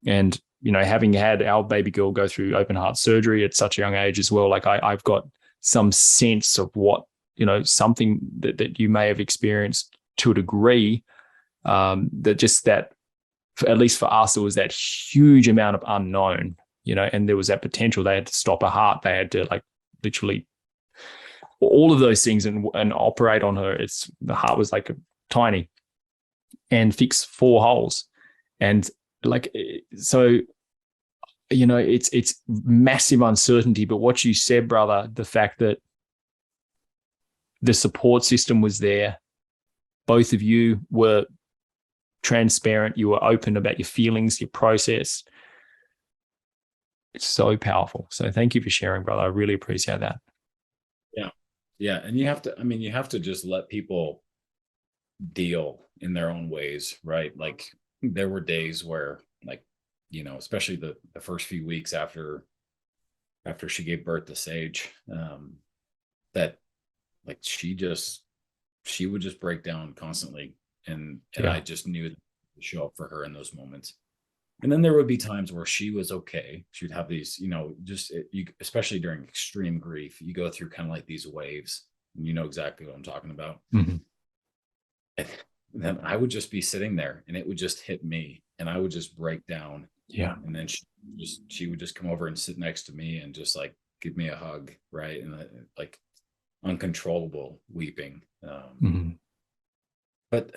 And, having had our baby girl go through open heart surgery at such a young age as well, like, I've got some sense of what, something that you may have experienced to a degree, that at least for us, there was that huge amount of unknown, and there was that potential. They had to stop her heart. They had to, like, literally all of those things and operate on her. The heart was like tiny, and fix 4 holes. And like, so, it's massive uncertainty. But what you said, brother, the fact that the support system was there, both of you were transparent, you were open about your feelings, your process. It's so powerful. So thank you for sharing, brother. I really appreciate that. Yeah. And you have to just let people deal in their own ways, right? Like, there were days where, like, especially the first few weeks after she gave birth to Sage, that, like, she would just break down constantly. And I just knew to show up for her in those moments. And then there would be times where she was okay. She'd have these, especially during extreme grief, you go through kind of like these waves, and you know exactly what I'm talking about. Mm-hmm. And then I would just be sitting there, and it would just hit me, and I would just break down. Yeah. And then she would just come over and sit next to me and just, like, give me a hug. Right. And like, uncontrollable weeping. Mhm. But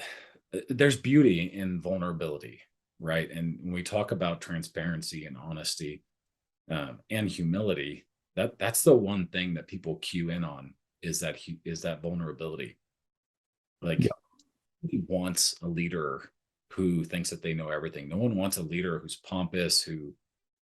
there's beauty in vulnerability, right? And when we talk about transparency and honesty, and humility, that's the one thing that people cue in on, is that vulnerability. Yeah. Like, nobody wants a leader who thinks that they know everything. No one wants a leader who's pompous, who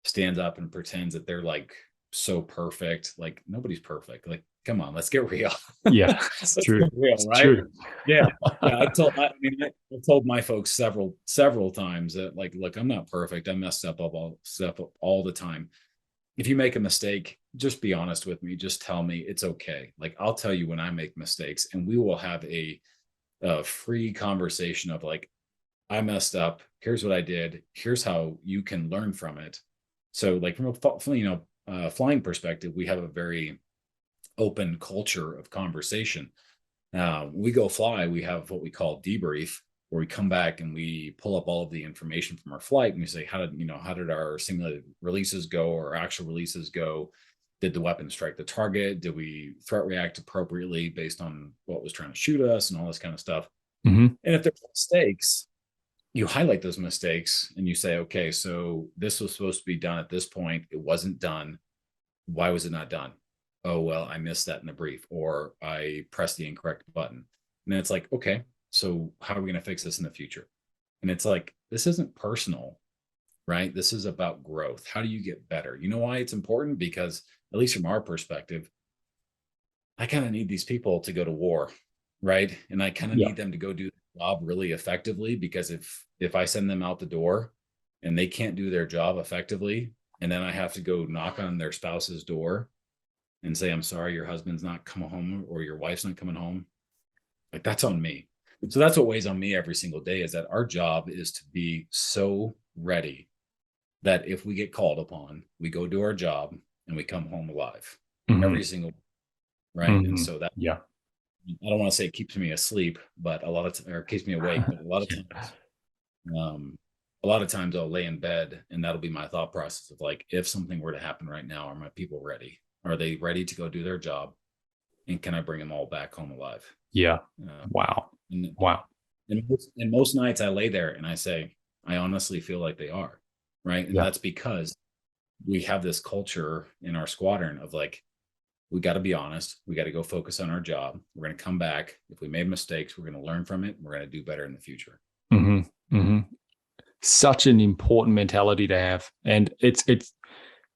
stands up and pretends that they're like so perfect. Like, nobody's perfect. Like, come on, let's get real. Yeah. It's Let's true. get real, It's right? true. Yeah. Yeah. I told my folks several times that, like, look, I'm not perfect. I mess up all the time. If you make a mistake, just be honest with me. Just tell me it's okay. Like, I'll tell you when I make mistakes, and we will have a free conversation of like, I messed up. Here's what I did. Here's how you can learn from it. So, like, from a flying perspective, we have a very open culture of conversation. We go fly. We have what we call debrief, where we come back and we pull up all of the information from our flight, and we say, how did our simulated releases go, or actual releases go? Did the weapon strike the target? Did we threat react appropriately based on what was trying to shoot us, and all this kind of stuff? Mhm. And if there's mistakes, you highlight those mistakes and you say, okay, so this was supposed to be done at this point. It wasn't done. Why was it not done? Oh, well, I missed that in the brief, or I pressed the incorrect button. And then it's like, okay, so how are we going to fix this in the future? And it's like, this isn't personal, right? This is about growth. How do you get better? You know why it's important? Because, at least from our perspective, I kind of need these people to go to war, right? And I kind of Yeah. need them to go do the job really effectively, because if I send them out the door and they can't do their job effectively, and then I have to go knock on their spouse's door and say, I'm sorry, your husband's not coming home, or your wife's not coming home, like, that's on me. So that's what weighs on me every single day, is that our job is to be so ready that if we get called upon, we go do our job and we come home alive every Mhm. single, right? And Mhm. so that, Yeah. I don't want to say it keeps me asleep, but or keeps me awake, but Yeah. um, a lot of times I'll lay in bed, and that'll be my thought process of like, if something were to happen right now, are my people ready? Are they ready to go do their job? And can I bring them all back home alive? Yeah. Uh, Wow. and, Wow. and most nights I lay there and I say, I honestly feel like they are, right? And Yeah. that's because we have this culture in our squadron of like, we got to be honest. We got to go focus on our job. We're going to come back. If we made mistakes, we're going to learn from it. We're going to do better in the future. Mhm. Mhm. Such an important mentality to have, and it's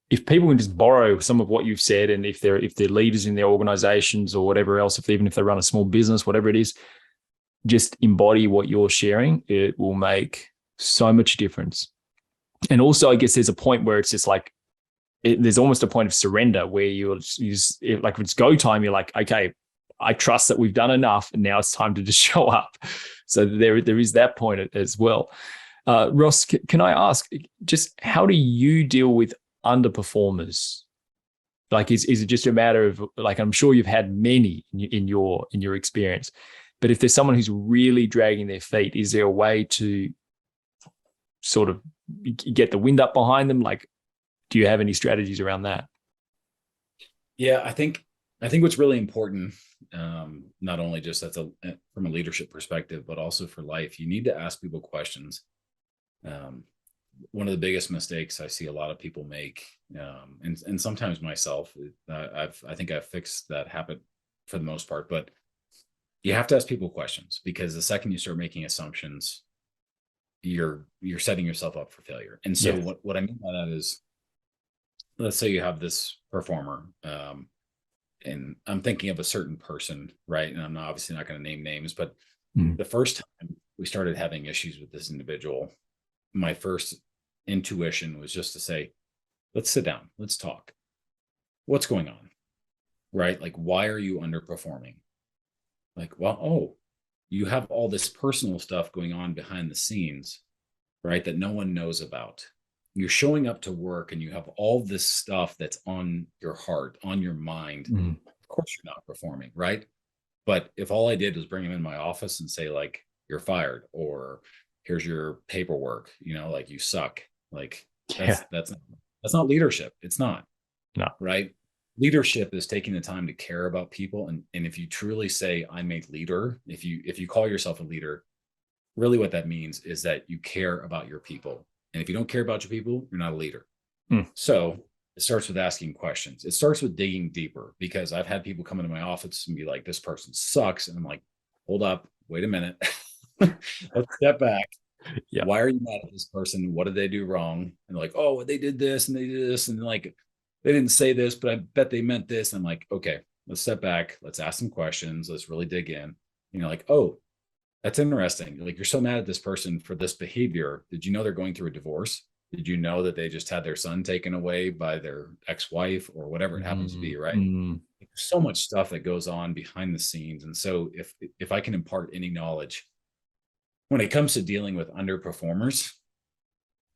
if people can just borrow some of what you've said, and if they're leaders in their organizations or whatever else, even if they run a small business, whatever it is, just embody what you're sharing, it will make so much difference. And also, I guess there's a point where it's just like there's almost a point of surrender where like if it's go time, you're like, okay, I trust that we've done enough, and now it's time to just show up. So there is that point as well. Ross, can I ask, just how do you deal with underperformers? Like, is it just a matter of, like, I'm sure you've had many in your experience, but if there's someone who's really dragging their feet, is there a way to sort of get the wind up behind them? Like, do you have any strategies around that? Yeah, I think what's really important, not only just from a leadership perspective, but also for life, you need to ask people questions. Um, One of the biggest mistakes I see a lot of people make, and sometimes myself, I think I've fixed that habit for the most part, but you have to ask people questions, because the second you start making assumptions, you're setting yourself up for failure. And so Yeah. what I mean by that is, let's say you have this performer, and I'm thinking of a certain person, right? And I'm obviously not going to name names, but Mm. the first time we started having issues with this individual, my first intuition was just to say, let's sit down, let's talk. What's going on? Right? Like, why are you underperforming? Like, well, oh, you have all this personal stuff going on behind the scenes, right? That no one knows about. You're showing up to work and you have all this stuff that's on your heart, on your mind. Mm. Of course, you're not performing, right? But if all I did was bring him in my office and say, like, you're fired, or here's your paperwork, like, you suck, like, Yeah. that's not leadership. It's not, No. right? leadership is taking the time to care about people. And if you truly say, I'm a leader, if you call yourself a leader, really what that means is that you care about your people. And if you don't care about your people, you're not a leader. Mm. So it starts with asking questions. It starts with digging deeper, because I've had people come into my office and be like, this person sucks. And I'm like, hold up, wait a minute. Let's step back. Yeah. Why are you mad at this person? What did they do wrong? And like, oh, they did this and they did this. And like, they didn't say this, but I bet they meant this. And I'm like, okay, let's step back. Let's ask some questions. Let's really dig in. You know, like, oh, that's interesting. Like, you're so mad at this person for this behavior. Did you know they're going through a divorce? Did you know that they just had their son taken away by their ex-wife or whatever it happens to be, right? There's so much stuff that goes on behind the scenes. And so if I can impart any knowledge when it comes to dealing with underperformers,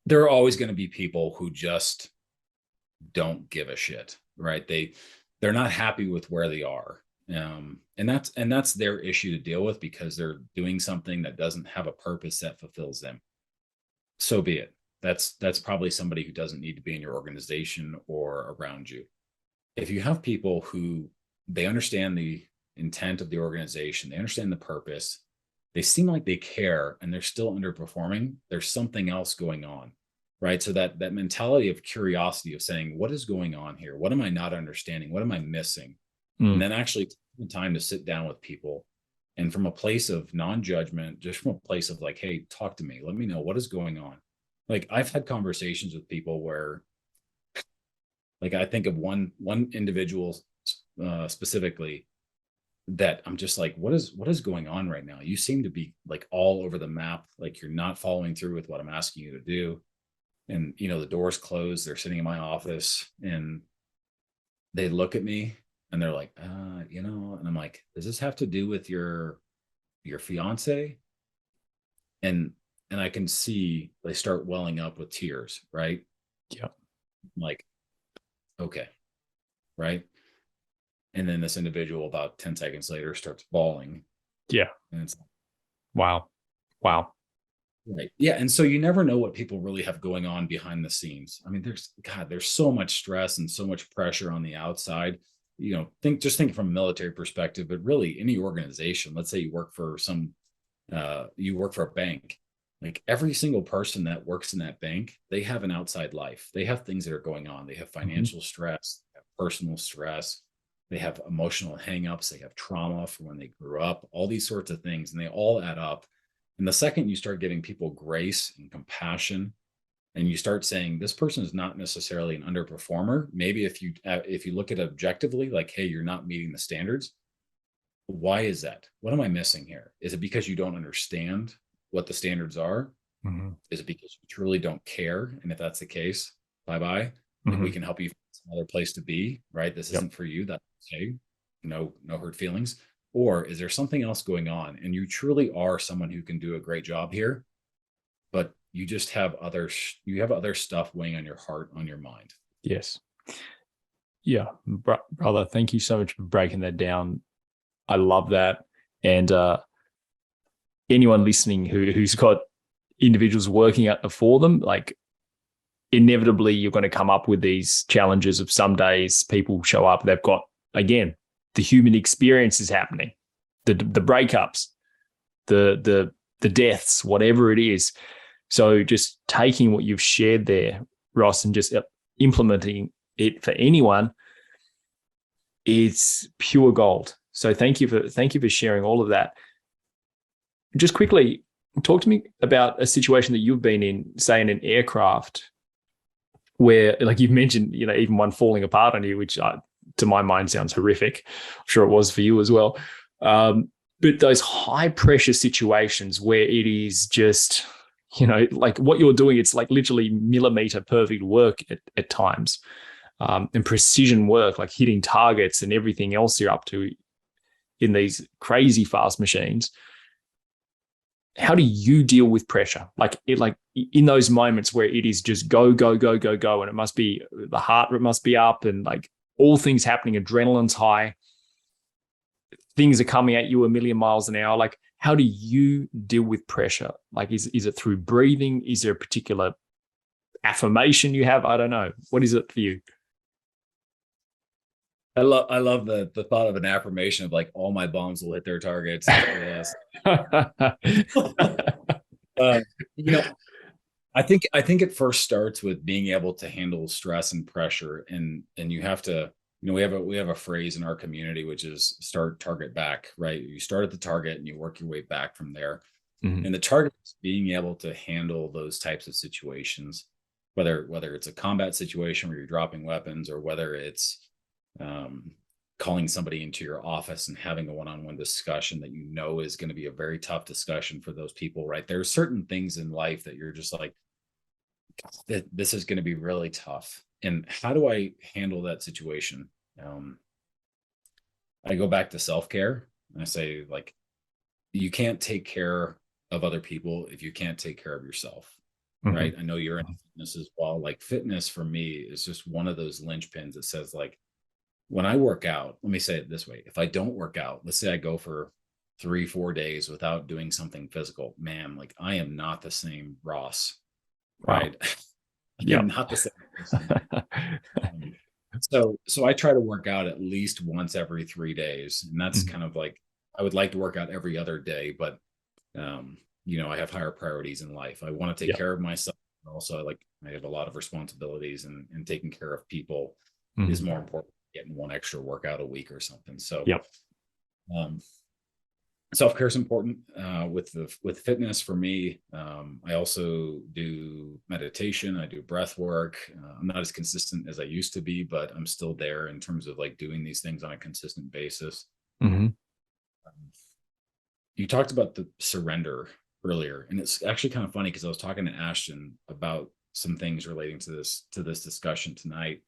there are always going to be people who just don't give a shit, right? They're not happy with where they are. And that's their issue to deal with, because they're doing something that doesn't have a purpose that fulfills them. So be it. That's probably somebody who doesn't need to be in your organization or around you. If you have people who they understand the intent of the organization, they understand the purpose, they seem like they care, and they're still underperforming, there's something else going on, right? So that mentality of curiosity, of saying, what is going on here? What am I not understanding? What am I missing? And then actually taking the time to sit down with people, and from a place of non-judgment, just from a place of like, hey, talk to me, let me know what is going on. Like, I've had conversations with people where, like, I think of one individual specifically, that I'm just like, what is going on right now? You seem to be like all over the map. Like, you're not following through with what I'm asking you to do. And, you know, the door's closed. They're sitting in my office and they look at me and they're like, you know, and I'm like, does this have to do with your fiance? And I can see they start welling up with tears, right? Yeah. I'm like, okay, right. And then this individual about 10 seconds later starts bawling. Yeah. And it's Wow. right. Yeah. And so you never know what people really have going on behind the scenes. I mean, there's so much stress and so much pressure on the outside. You know, think from a military perspective, but really any organization. Let's say you work for a bank. Like, every single person that works in that bank, they have an outside life. They have things that are going on. They have financial stress, they have personal stress, they have emotional hangups, they have trauma from when they grew up, all these sorts of things, and they all add up. And the second you start giving people grace and compassion, and you start saying, this person is not necessarily an underperformer. Maybe if you look at it objectively, like, hey, you're not meeting the standards. Why is that? What am I missing here? Is it because you don't understand what the standards are? Is it because you truly don't care? And if that's the case, bye-bye. And we can help you find some other place to be, right? This isn't for you. That's okay. No hurt feelings. Or is there something else going on? And you truly are someone who can do a great job here, but you just have other stuff weighing on your heart, on your mind. Yes. Yeah. Brother, thank you so much for breaking that down. I love that. And anyone listening who's got individuals working for them, like, inevitably you're going to come up with these challenges of some days people show up, they've got, again, the human experience is happening, the breakups, the deaths, whatever it is. So just taking what you've shared there, Ross, and just implementing it for anyone, is pure gold. So thank you for sharing all of that. Just quickly, talk to me about a situation that you've been in, say in an aircraft, where, like you've mentioned, you know, even one falling apart on you, which to my mind sounds horrific. I'm sure it was for you as well. But those high pressure situations where it is just, you know, like what you're doing, it's like literally millimeter perfect work at times, and precision work, like hitting targets and everything else you're up to in these crazy fast machines. How do you deal with pressure? Like in those moments where it is just go, go, go, go, go, and it must be, the heart rate must be up, and like all things happening, adrenaline's high, things are coming at you a million miles an hour. Like, how do you deal with pressure? Like, is it through breathing? Is there a particular affirmation you have? I don't know. What is it for you? I love the thought of an affirmation of like all my bombs will hit their targets. Yes. Uh, you know, I think it first starts with being able to handle stress and pressure, and you have to, we have a phrase in our community which is start target back, right? You start at the target and you work your way back from there. Mhm. And the target is being able to handle those types of situations, whether it's a combat situation where you're dropping weapons, or whether it's um, calling somebody into your office and having a one-on-one discussion that you know is going to be a very tough discussion for those people, right? There are certain things in life that you're just like, this is going to be really tough. And how do I handle that situation? Um, I go back to self-care and I say, like, you can't take care of other people if you can't take care of yourself, right? Mhm. I know you're in fitness as well. Like, fitness for me is just one of those linchpins that says, like, when I work out, let me say it this way: if I don't work out, let's say I go for 3, 4 days without doing something physical, man, like, I am not the same Ross, Wow. right? I am Yep. not the same person. Um, so I try to work out at least once every 3 days, and that's Mhm. kind of like, I would like to work out every other day, but um, I have higher priorities in life. I want to take Yep. care of myself. Also, I have a lot of responsibilities, and taking care of people is Mhm. more important than getting one extra workout a week or something. So Yep. um, self-care is important with fitness for me. I also do meditation, I do breath work. I'm not as consistent as I used to be, but I'm still there in terms of like doing these things on a consistent basis. Mhm. You talked about the surrender earlier, and it's actually kind of funny because I was talking to Ashton about some things relating to this discussion tonight.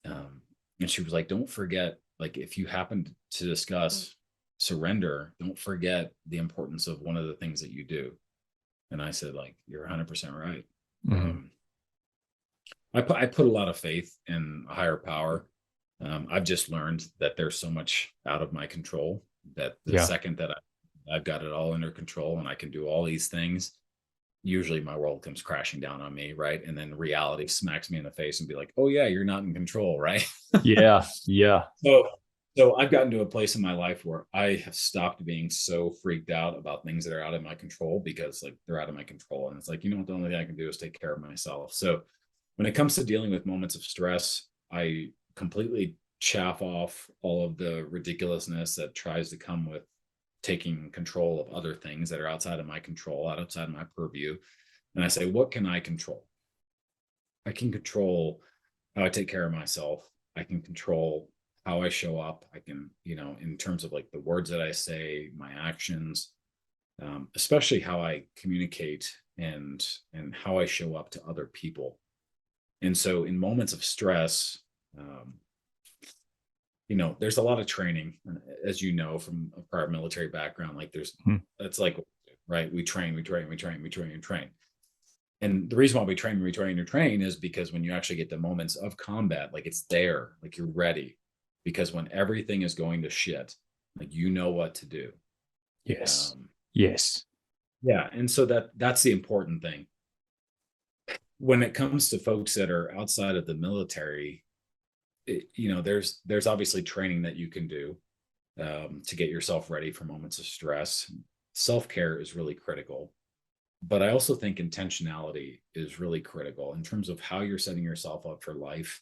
And she was like, don't forget, like, if you happen to discuss surrender, don't forget the importance of one of the things that you do. And I said, like, you're 100% right. Mhm. um, I put a lot of faith in a higher power. I've just learned that there's so much out of my control, that the Yeah. second that I've got it all under control and I can do all these things, usually my world comes crashing down on me, right? And then reality smacks me in the face and be like, oh yeah, you're not in control, right? Yeah. Yeah. so so I've gotten to a place in my life where I have stopped being so freaked out about things that are out of my control, because like they're out of my control. And it's like, the only thing I can do is take care of myself. So when it comes to dealing with moments of stress, I completely chaff off all of the ridiculousness that tries to come with taking control of other things that are outside of my control, outside of my purview. And I say, what can I control? I can control how I take care of myself. I can control how I show up. I can, in terms of like the words that I say, my actions, especially how I communicate, and how I show up to other people. And so in moments of stress, um, there's a lot of training, as you know, from a prior military background. Like, Mhm. that's like, right? We train, we train, we train, we train, and train. And the reason why we train, we train, and train is because when you actually get the moments of combat, like, it's there, like, you're ready. Because when everything is going to shit, like, you know what to do. Yes. Um, Yes. yeah, and so that's the important thing. When it comes to folks that are outside of the military, there's obviously training that you can do to get yourself ready for moments of stress. Self-care is really critical, but I also think intentionality is really critical in terms of how you're setting yourself up for life.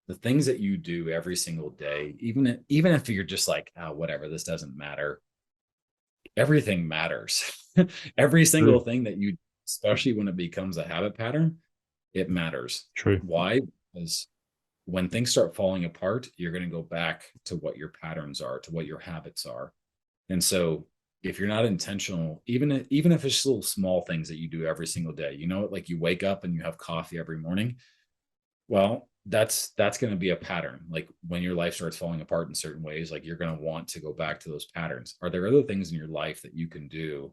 The things that you do every single day, even if you're just like, oh, whatever, this doesn't matter, everything matters. Every single True. thing that you, especially when it becomes a habit pattern, it matters. True. Why? Because when things start falling apart, you're going to go back to what your patterns are, to what your habits are. And so if you're not intentional, even if it's little small things that you do every single day, like, you wake up and you have coffee every morning, well, that's going to be a pattern. Like, when your life starts falling apart in certain ways, like, you're going to want to go back to those patterns. Are there other things in your life that you can do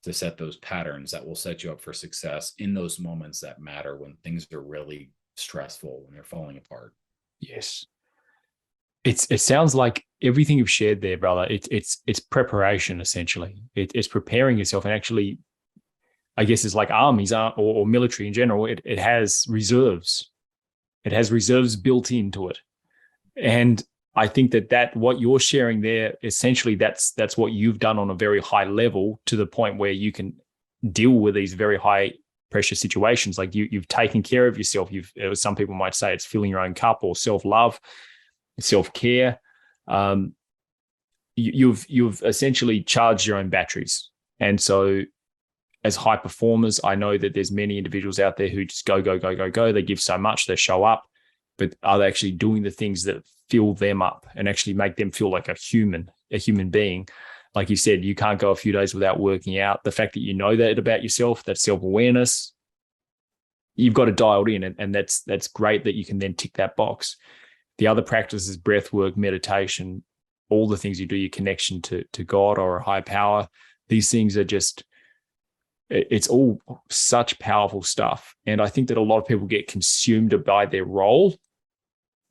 to set those patterns that will set you up for success in those moments that matter, when things are really stressful, when they're falling apart? Yes. It sounds like everything you've shared there, brother. It's preparation essentially. It's preparing yourself, and actually, I guess it's like armies or military in general. It has reserves. It has reserves built into it, And I think that what you're sharing there, essentially that's what you've done on a very high level, to the point where you can deal with these very high pressure situations. Like you've taken care of yourself. Some people might say it's filling your own cup, or self-love, self-care. You've essentially charged your own batteries. And so as high performers, I know that there's many individuals out there who just go, go, go, go, go. They give so much, they show up, but are they actually doing the things that fill them up and actually make them feel like a human being? Like you said, you can't go a few days without working out. The fact that you know that about yourself, that self-awareness, you've got it dialed in, and that's great that you can then tick that box. The other practices, breath work, meditation, all the things you do, your connection to God or a higher power, these things are just, it's all such powerful stuff. And I think that a lot of people get consumed by their role,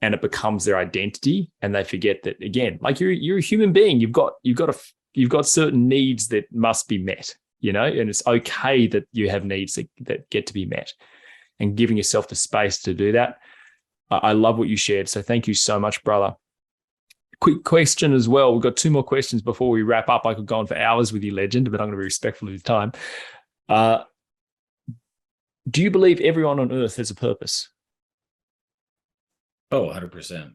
and it becomes their identity, and they forget that, again, like you're a human being. You've got certain needs that must be met, and it's okay that you have needs that get to be met, and giving yourself the space to do that. I love what you shared. So thank you so much, brother. Quick question as well. We've got 2 more questions before we wrap up. I could go on for hours with you, legend, but I'm going to be respectful of your time. Do you believe everyone on earth has a purpose? Oh, 100%.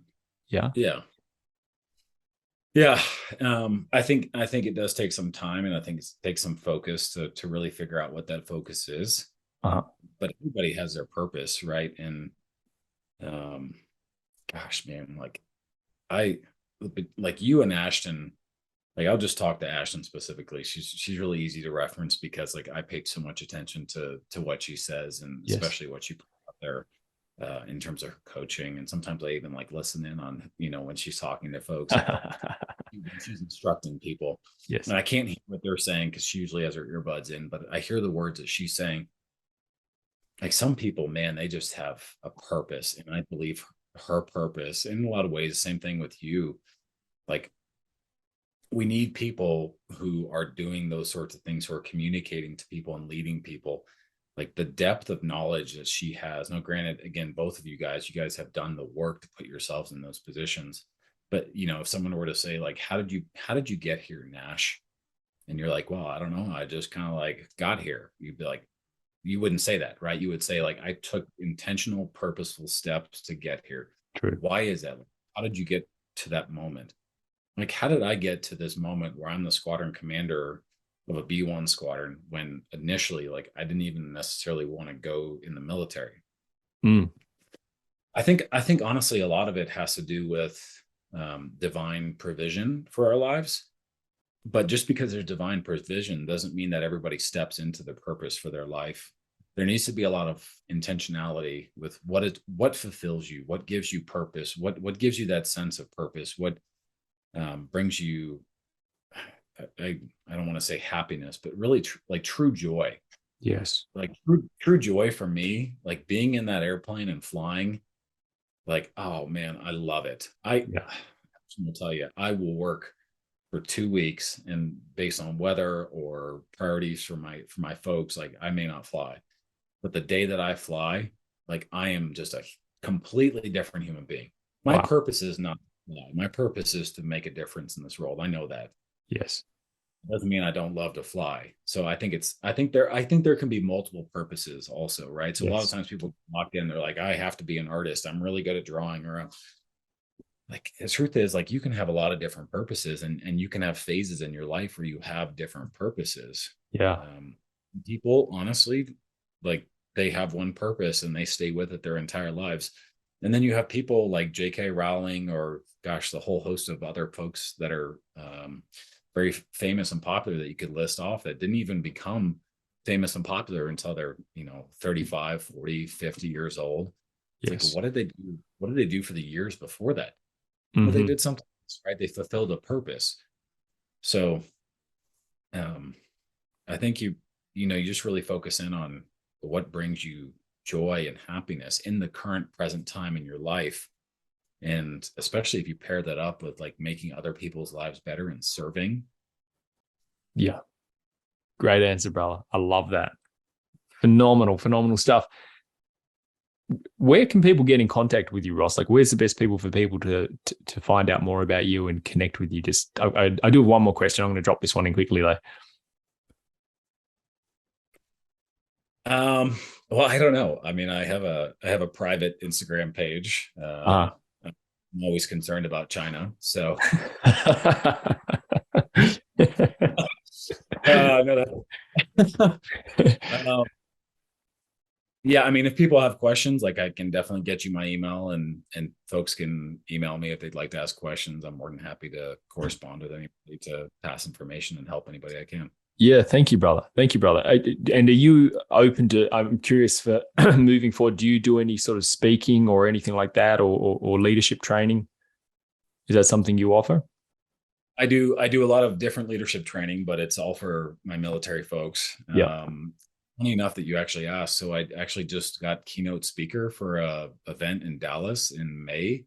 Yeah. Yeah. Yeah. I think it does take some time, and I think it takes some focus to really figure out what that focus is. But everybody has their purpose, right? And gosh, man, like you and Ashton, like I'll just talk to Ashton specifically. She's really easy to reference, because like I paid so much attention to what she says, and Yes. especially what she put out there in terms of coaching. And sometimes I even like listen in on, when she's talking to folks, she's instructing people. Yes. And I can't hear what they're saying because she usually has her earbuds in, but I hear the words that she's saying. Like some people, man, they just have a purpose. And I believe her purpose, in a lot of ways, the same thing with you. Like, we need people who are doing those sorts of things, who are communicating to people and leading people. Like the depth of knowledge that she has. Now, granted, again, both of you guys have done the work to put yourselves in those positions. But if someone were to say, like, how did you get here, Nash? And you're like, well, I don't know. I just kind of like got here. You'd be like, you wouldn't say that, right? You would say, like, I took intentional, purposeful steps to get here. True. Why is that? How did you get to that moment? Like, how did I get to this moment where I'm the squadron commander of a B-1 squadron, when initially, like, I didn't even necessarily want to go in the military? I think honestly, a lot of it has to do with divine provision for our lives. But just because there's divine provision doesn't mean that everybody steps into the purpose for their life. There needs to be a lot of intentionality with what fulfills you, what gives you purpose, what gives you that sense of purpose, what brings you, I don't want to say happiness, but really like true joy. Yes. Like true joy for me, like being in that airplane and flying, like, oh man, I love it. I'm going to tell you, I will work for 2 weeks, and based on weather or priorities for my folks, like I may not fly, but the day that I fly, like I am just a completely different human being. My purpose is not to fly. My purpose is to make a difference in this world. I know that. Yes. It doesn't mean I don't love to fly. So I think there can be multiple purposes also, right? So a lot of times people walk in, they're like, I have to be an artist. I'm really good at drawing, or like the truth is, like, you can have a lot of different purposes, and you can have phases in your life where you have different purposes. People, honestly, like, they have one purpose and they stay with it their entire lives. And then you have people like J.K. Rowling, or gosh, the whole host of other folks that are very famous and popular that you could list off, that didn't even become famous and popular until they're 35, 40, 50 years old. It's like, what did they do? What did they do for the years before that? Well, they did something else, right? They fulfilled a purpose. So I think you just really focus in on what brings you joy and happiness in the current present time in your life. And especially if you pair that up with like making other people's lives better and serving. Yeah. Great answer, brother. I love that. Phenomenal stuff. Where can people get in contact with you, Ross? Like, where's the best people for people to find out more about you and connect with you? Just, I do have one more question. I'm going to drop this one in quickly though. Well, I don't know. I mean, I have a private Instagram page. Uh, I'm always concerned about China. So no, yeah, I mean, if people have questions, like I can definitely get you my email, and folks can email me if they'd like to ask questions. I'm more than happy to correspond with anybody to pass information and help anybody I can. Yeah, thank you, brother. Thank you, brother. And are you open to, I'm curious for moving forward, do you do any sort of speaking or anything like that, or leadership training? Is that something you offer? I do a lot of different leadership training, but it's all for my military folks. Yeah. Funny enough that you actually asked. So I actually just got keynote speaker for a event in Dallas in May.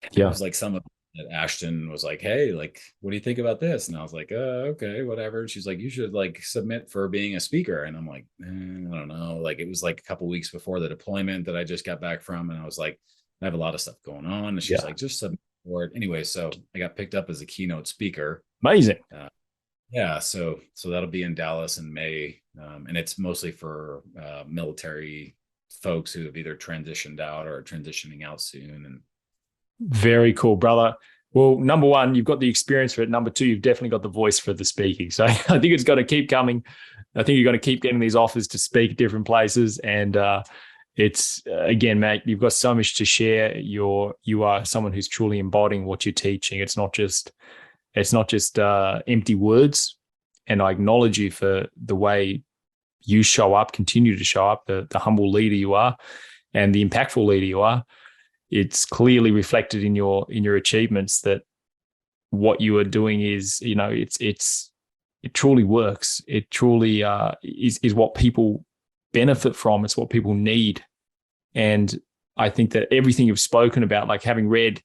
It Yeah. was like some of that Ashton was like, "Hey, like, what do you think about this?" And I was like, okay, whatever." And she's like, "You should like submit for being a speaker." And I'm like, I don't know. Like, it was like a couple weeks before the deployment that I just got back from, and I was like, I have a lot of stuff going on. And she's Yeah. like, "Just submit for it." Anyway, so I got picked up as a keynote speaker. Amazing. Yeah, so that'll be in Dallas in May, and it's mostly for military folks who have either transitioned out or are transitioning out soon. And Very cool, brother. Well, number one, you've got the experience for it. Number two, you've definitely got the voice for the speaking. So I think it's got to keep coming. I think you're going to keep getting these offers to speak at different places. And it's again, mate, you've got so much to share. You are someone who's truly embodying what you're teaching. It's not just empty words. And I acknowledge you for the way you show up, continue to show up, the humble leader you are, and the impactful leader you are. It's clearly reflected in your achievements that what you are doing is, it truly works. It truly is what people benefit from. It's what people need. And I think that everything you've spoken about, like having read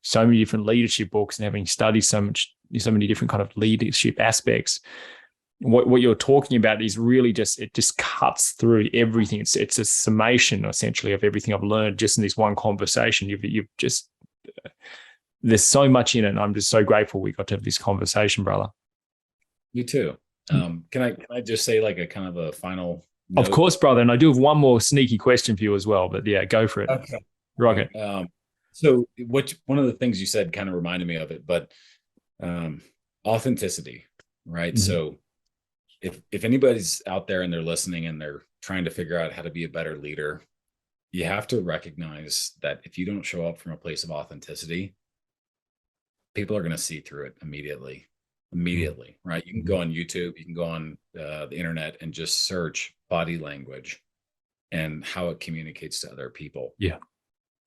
so many different leadership books and having studied so many different kind of leadership aspects, what you're talking about is really it just cuts through everything. It's a summation essentially of everything I've learned just in this one conversation. You've just, there's so much in it, and I'm just so grateful we got to have this conversation, brother. you too. Can I just say like a kind of a final note? Of course, brother. And I do have one more sneaky question for you as well, but yeah, go for it. Okay. Rocket. So one of the things you said kind of reminded me of it, but authenticity, right? Mm-hmm. So if anybody's out there and they're listening and they're trying to figure out how to be a better leader, you have to recognize that if you don't show up from a place of authenticity, people are going to see through it immediately, right? You can go on YouTube, you can go on the internet and just search body language and how it communicates to other people. Yeah.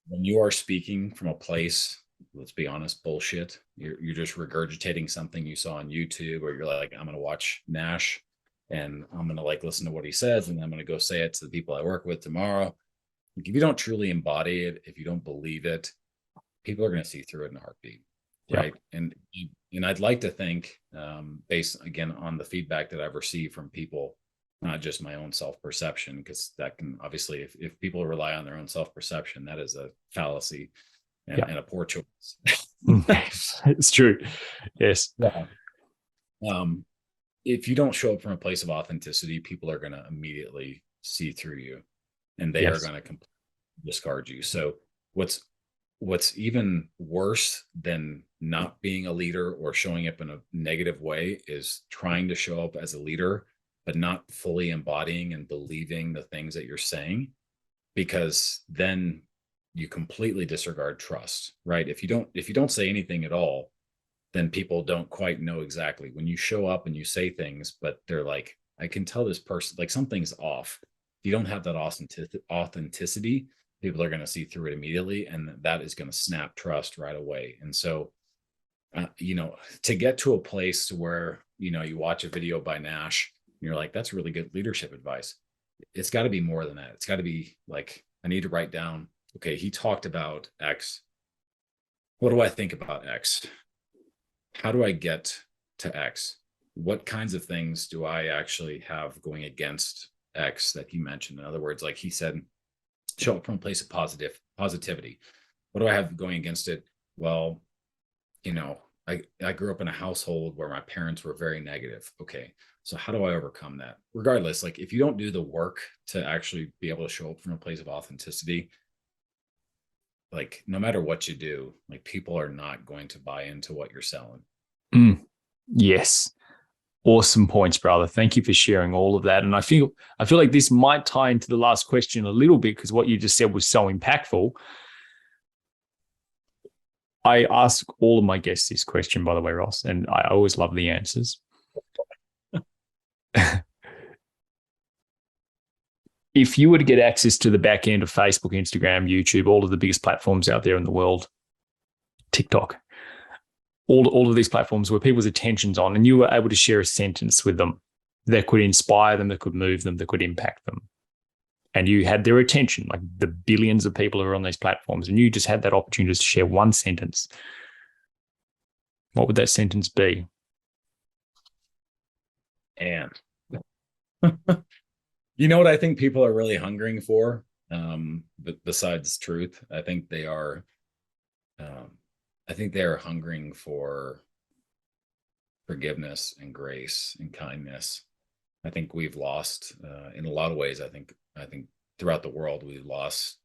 When you are speaking from a place, let's be honest, bullshit, you're just regurgitating something you saw on YouTube, or you're like, I'm going to watch Nash and I'm going to like listen to what he says, and I'm going to go say it to the people I work with tomorrow. If you don't truly embody it, if you don't believe it, people are going to see through it in a heartbeat. Right. Yeah. And I'd like to think, based again on the feedback that I've received from people, not just my own self-perception, because that can obviously, if people rely on their own self-perception, that is a fallacy and a poor choice. It's true. Yes. Yeah. If you don't show up from a place of authenticity, people are going to immediately see through you, and they are going to completely discard you. So what's even worse than not being a leader or showing up in a negative way is trying to show up as a leader, but not fully embodying and believing the things that you're saying, because then you completely disregard trust, right? If you don't say anything at all, then people don't quite know exactly. When you show up and you say things, but they're like, I can tell this person, like, something's off. If you don't have that authenticity, people are going to see through it immediately, and that is going to snap trust right away. And so, to get to a place where, you watch a video by Nash, and you're like, that's really good leadership advice. It's got to be more than that. It's got to be like, I need to write down, okay, he talked about X. What do I think about X? How do I get to X? What kinds of things do I actually have going against X that he mentioned? In other words, like he said, show up from a place of positivity. What do I have going against it? Well, I grew up in a household where my parents were very negative. Okay, so how do I overcome that? Regardless, like if you don't do the work to actually be able to show up from a place of authenticity, like no matter what you do, like people are not going to buy into what you're selling. Yes. Awesome points, brother. Thank you for sharing all of that. And I feel like this might tie into the last question a little bit, because what you just said was so impactful. I ask all of my guests this question, by the way, Ross, and I always love the answers. If you were to get access to the back end of Facebook, Instagram, YouTube, all of the biggest platforms out there in the world, TikTok, all of these platforms where people's attention's on, and you were able to share a sentence with them that could inspire them, that could move them, that could impact them, and you had their attention, like the billions of people who are on these platforms, and you just had that opportunity to share one sentence, what would that sentence be? And you know what I think people are really hungering for, but besides truth, I think they are hungering for forgiveness and grace and kindness. I think we've lost in a lot of ways. I think throughout the world, we've lost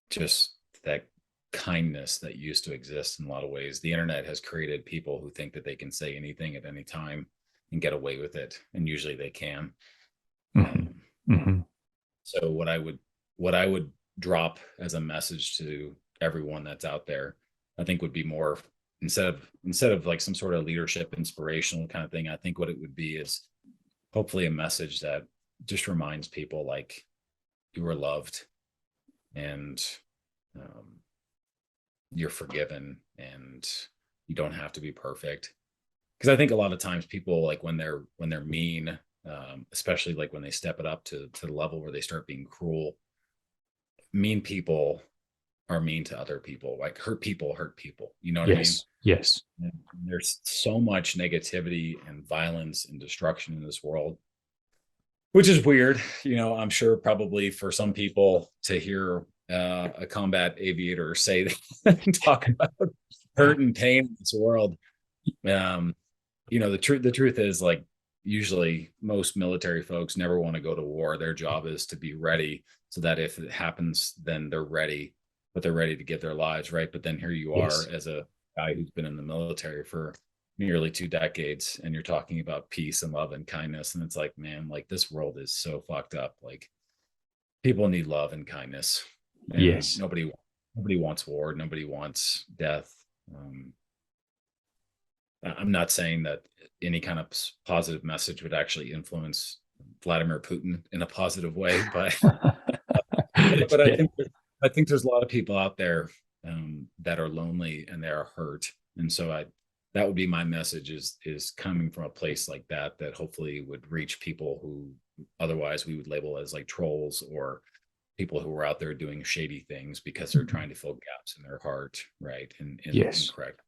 just that kindness that used to exist in a lot of ways. The internet has created people who think that they can say anything at any time and get away with it. And usually they can. So what I would drop as a message to everyone that's out there, I think would be more, instead of like some sort of leadership inspirational kind of thing, I think what it would be is hopefully a message that just reminds people like you are loved and you're forgiven and you don't have to be perfect. Because I think a lot of times people, like when they're mean, especially like when they step it up to the level where they start being cruel, mean people are mean to other people. Like hurt people. You know what I mean? Yes. And there's so much negativity and violence and destruction in this world, which is weird. I'm sure probably for some people to hear a combat aviator say that and talk about hurt and pain in this world. The truth is, like, usually most military folks never want to go to war. Their job is to be ready so that if it happens, then they're ready, but they're ready to give their lives, right? But then here you are as a guy who's been in the military for nearly 2 decades, and you're talking about peace and love and kindness. And it's like, man, like this world is so fucked up. Like people need love and kindness. And nobody wants war. Nobody wants death. I'm not saying that any kind of positive message would actually influence Vladimir Putin in a positive way, but I think there's a lot of people out there that are lonely and they are hurt, and so that would be my message is coming from a place like that hopefully would reach people who otherwise we would label as like trolls or people who are out there doing shady things because they're trying to fill gaps in their heart, right? And incorrect.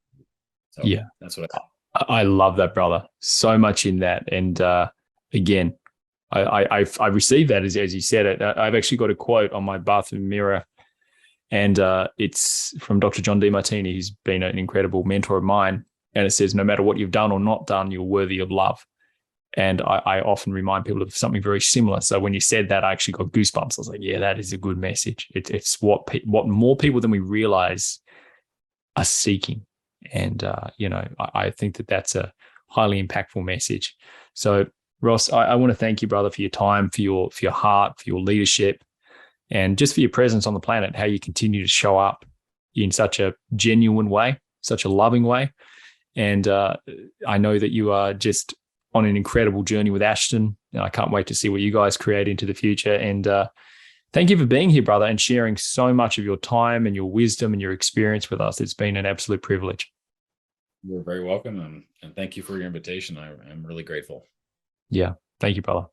So that's what I love that, brother. So much in that. And again, I received that as you said it. I've actually got a quote on my bathroom mirror, and it's from Dr. John Demartini. He's been an incredible mentor of mine. And it says, no matter what you've done or not done, you're worthy of love. And I often remind people of something very similar. So when you said that, I actually got goosebumps. I was like, yeah, that is a good message. It's what more people than we realize are seeking. And, I think that that's a highly impactful message. So Ross, I want to thank you, brother, for your time, for your heart, for your leadership, and just for your presence on the planet, how you continue to show up in such a genuine way, such a loving way. And I know that you are just on an incredible journey with Ashton. And I can't wait to see what you guys create into the future. And thank you for being here, brother, and sharing so much of your time and your wisdom and your experience with us. It's been an absolute privilege. You're very welcome. And thank you for your invitation. I'm really grateful. Yeah. Thank you, brother.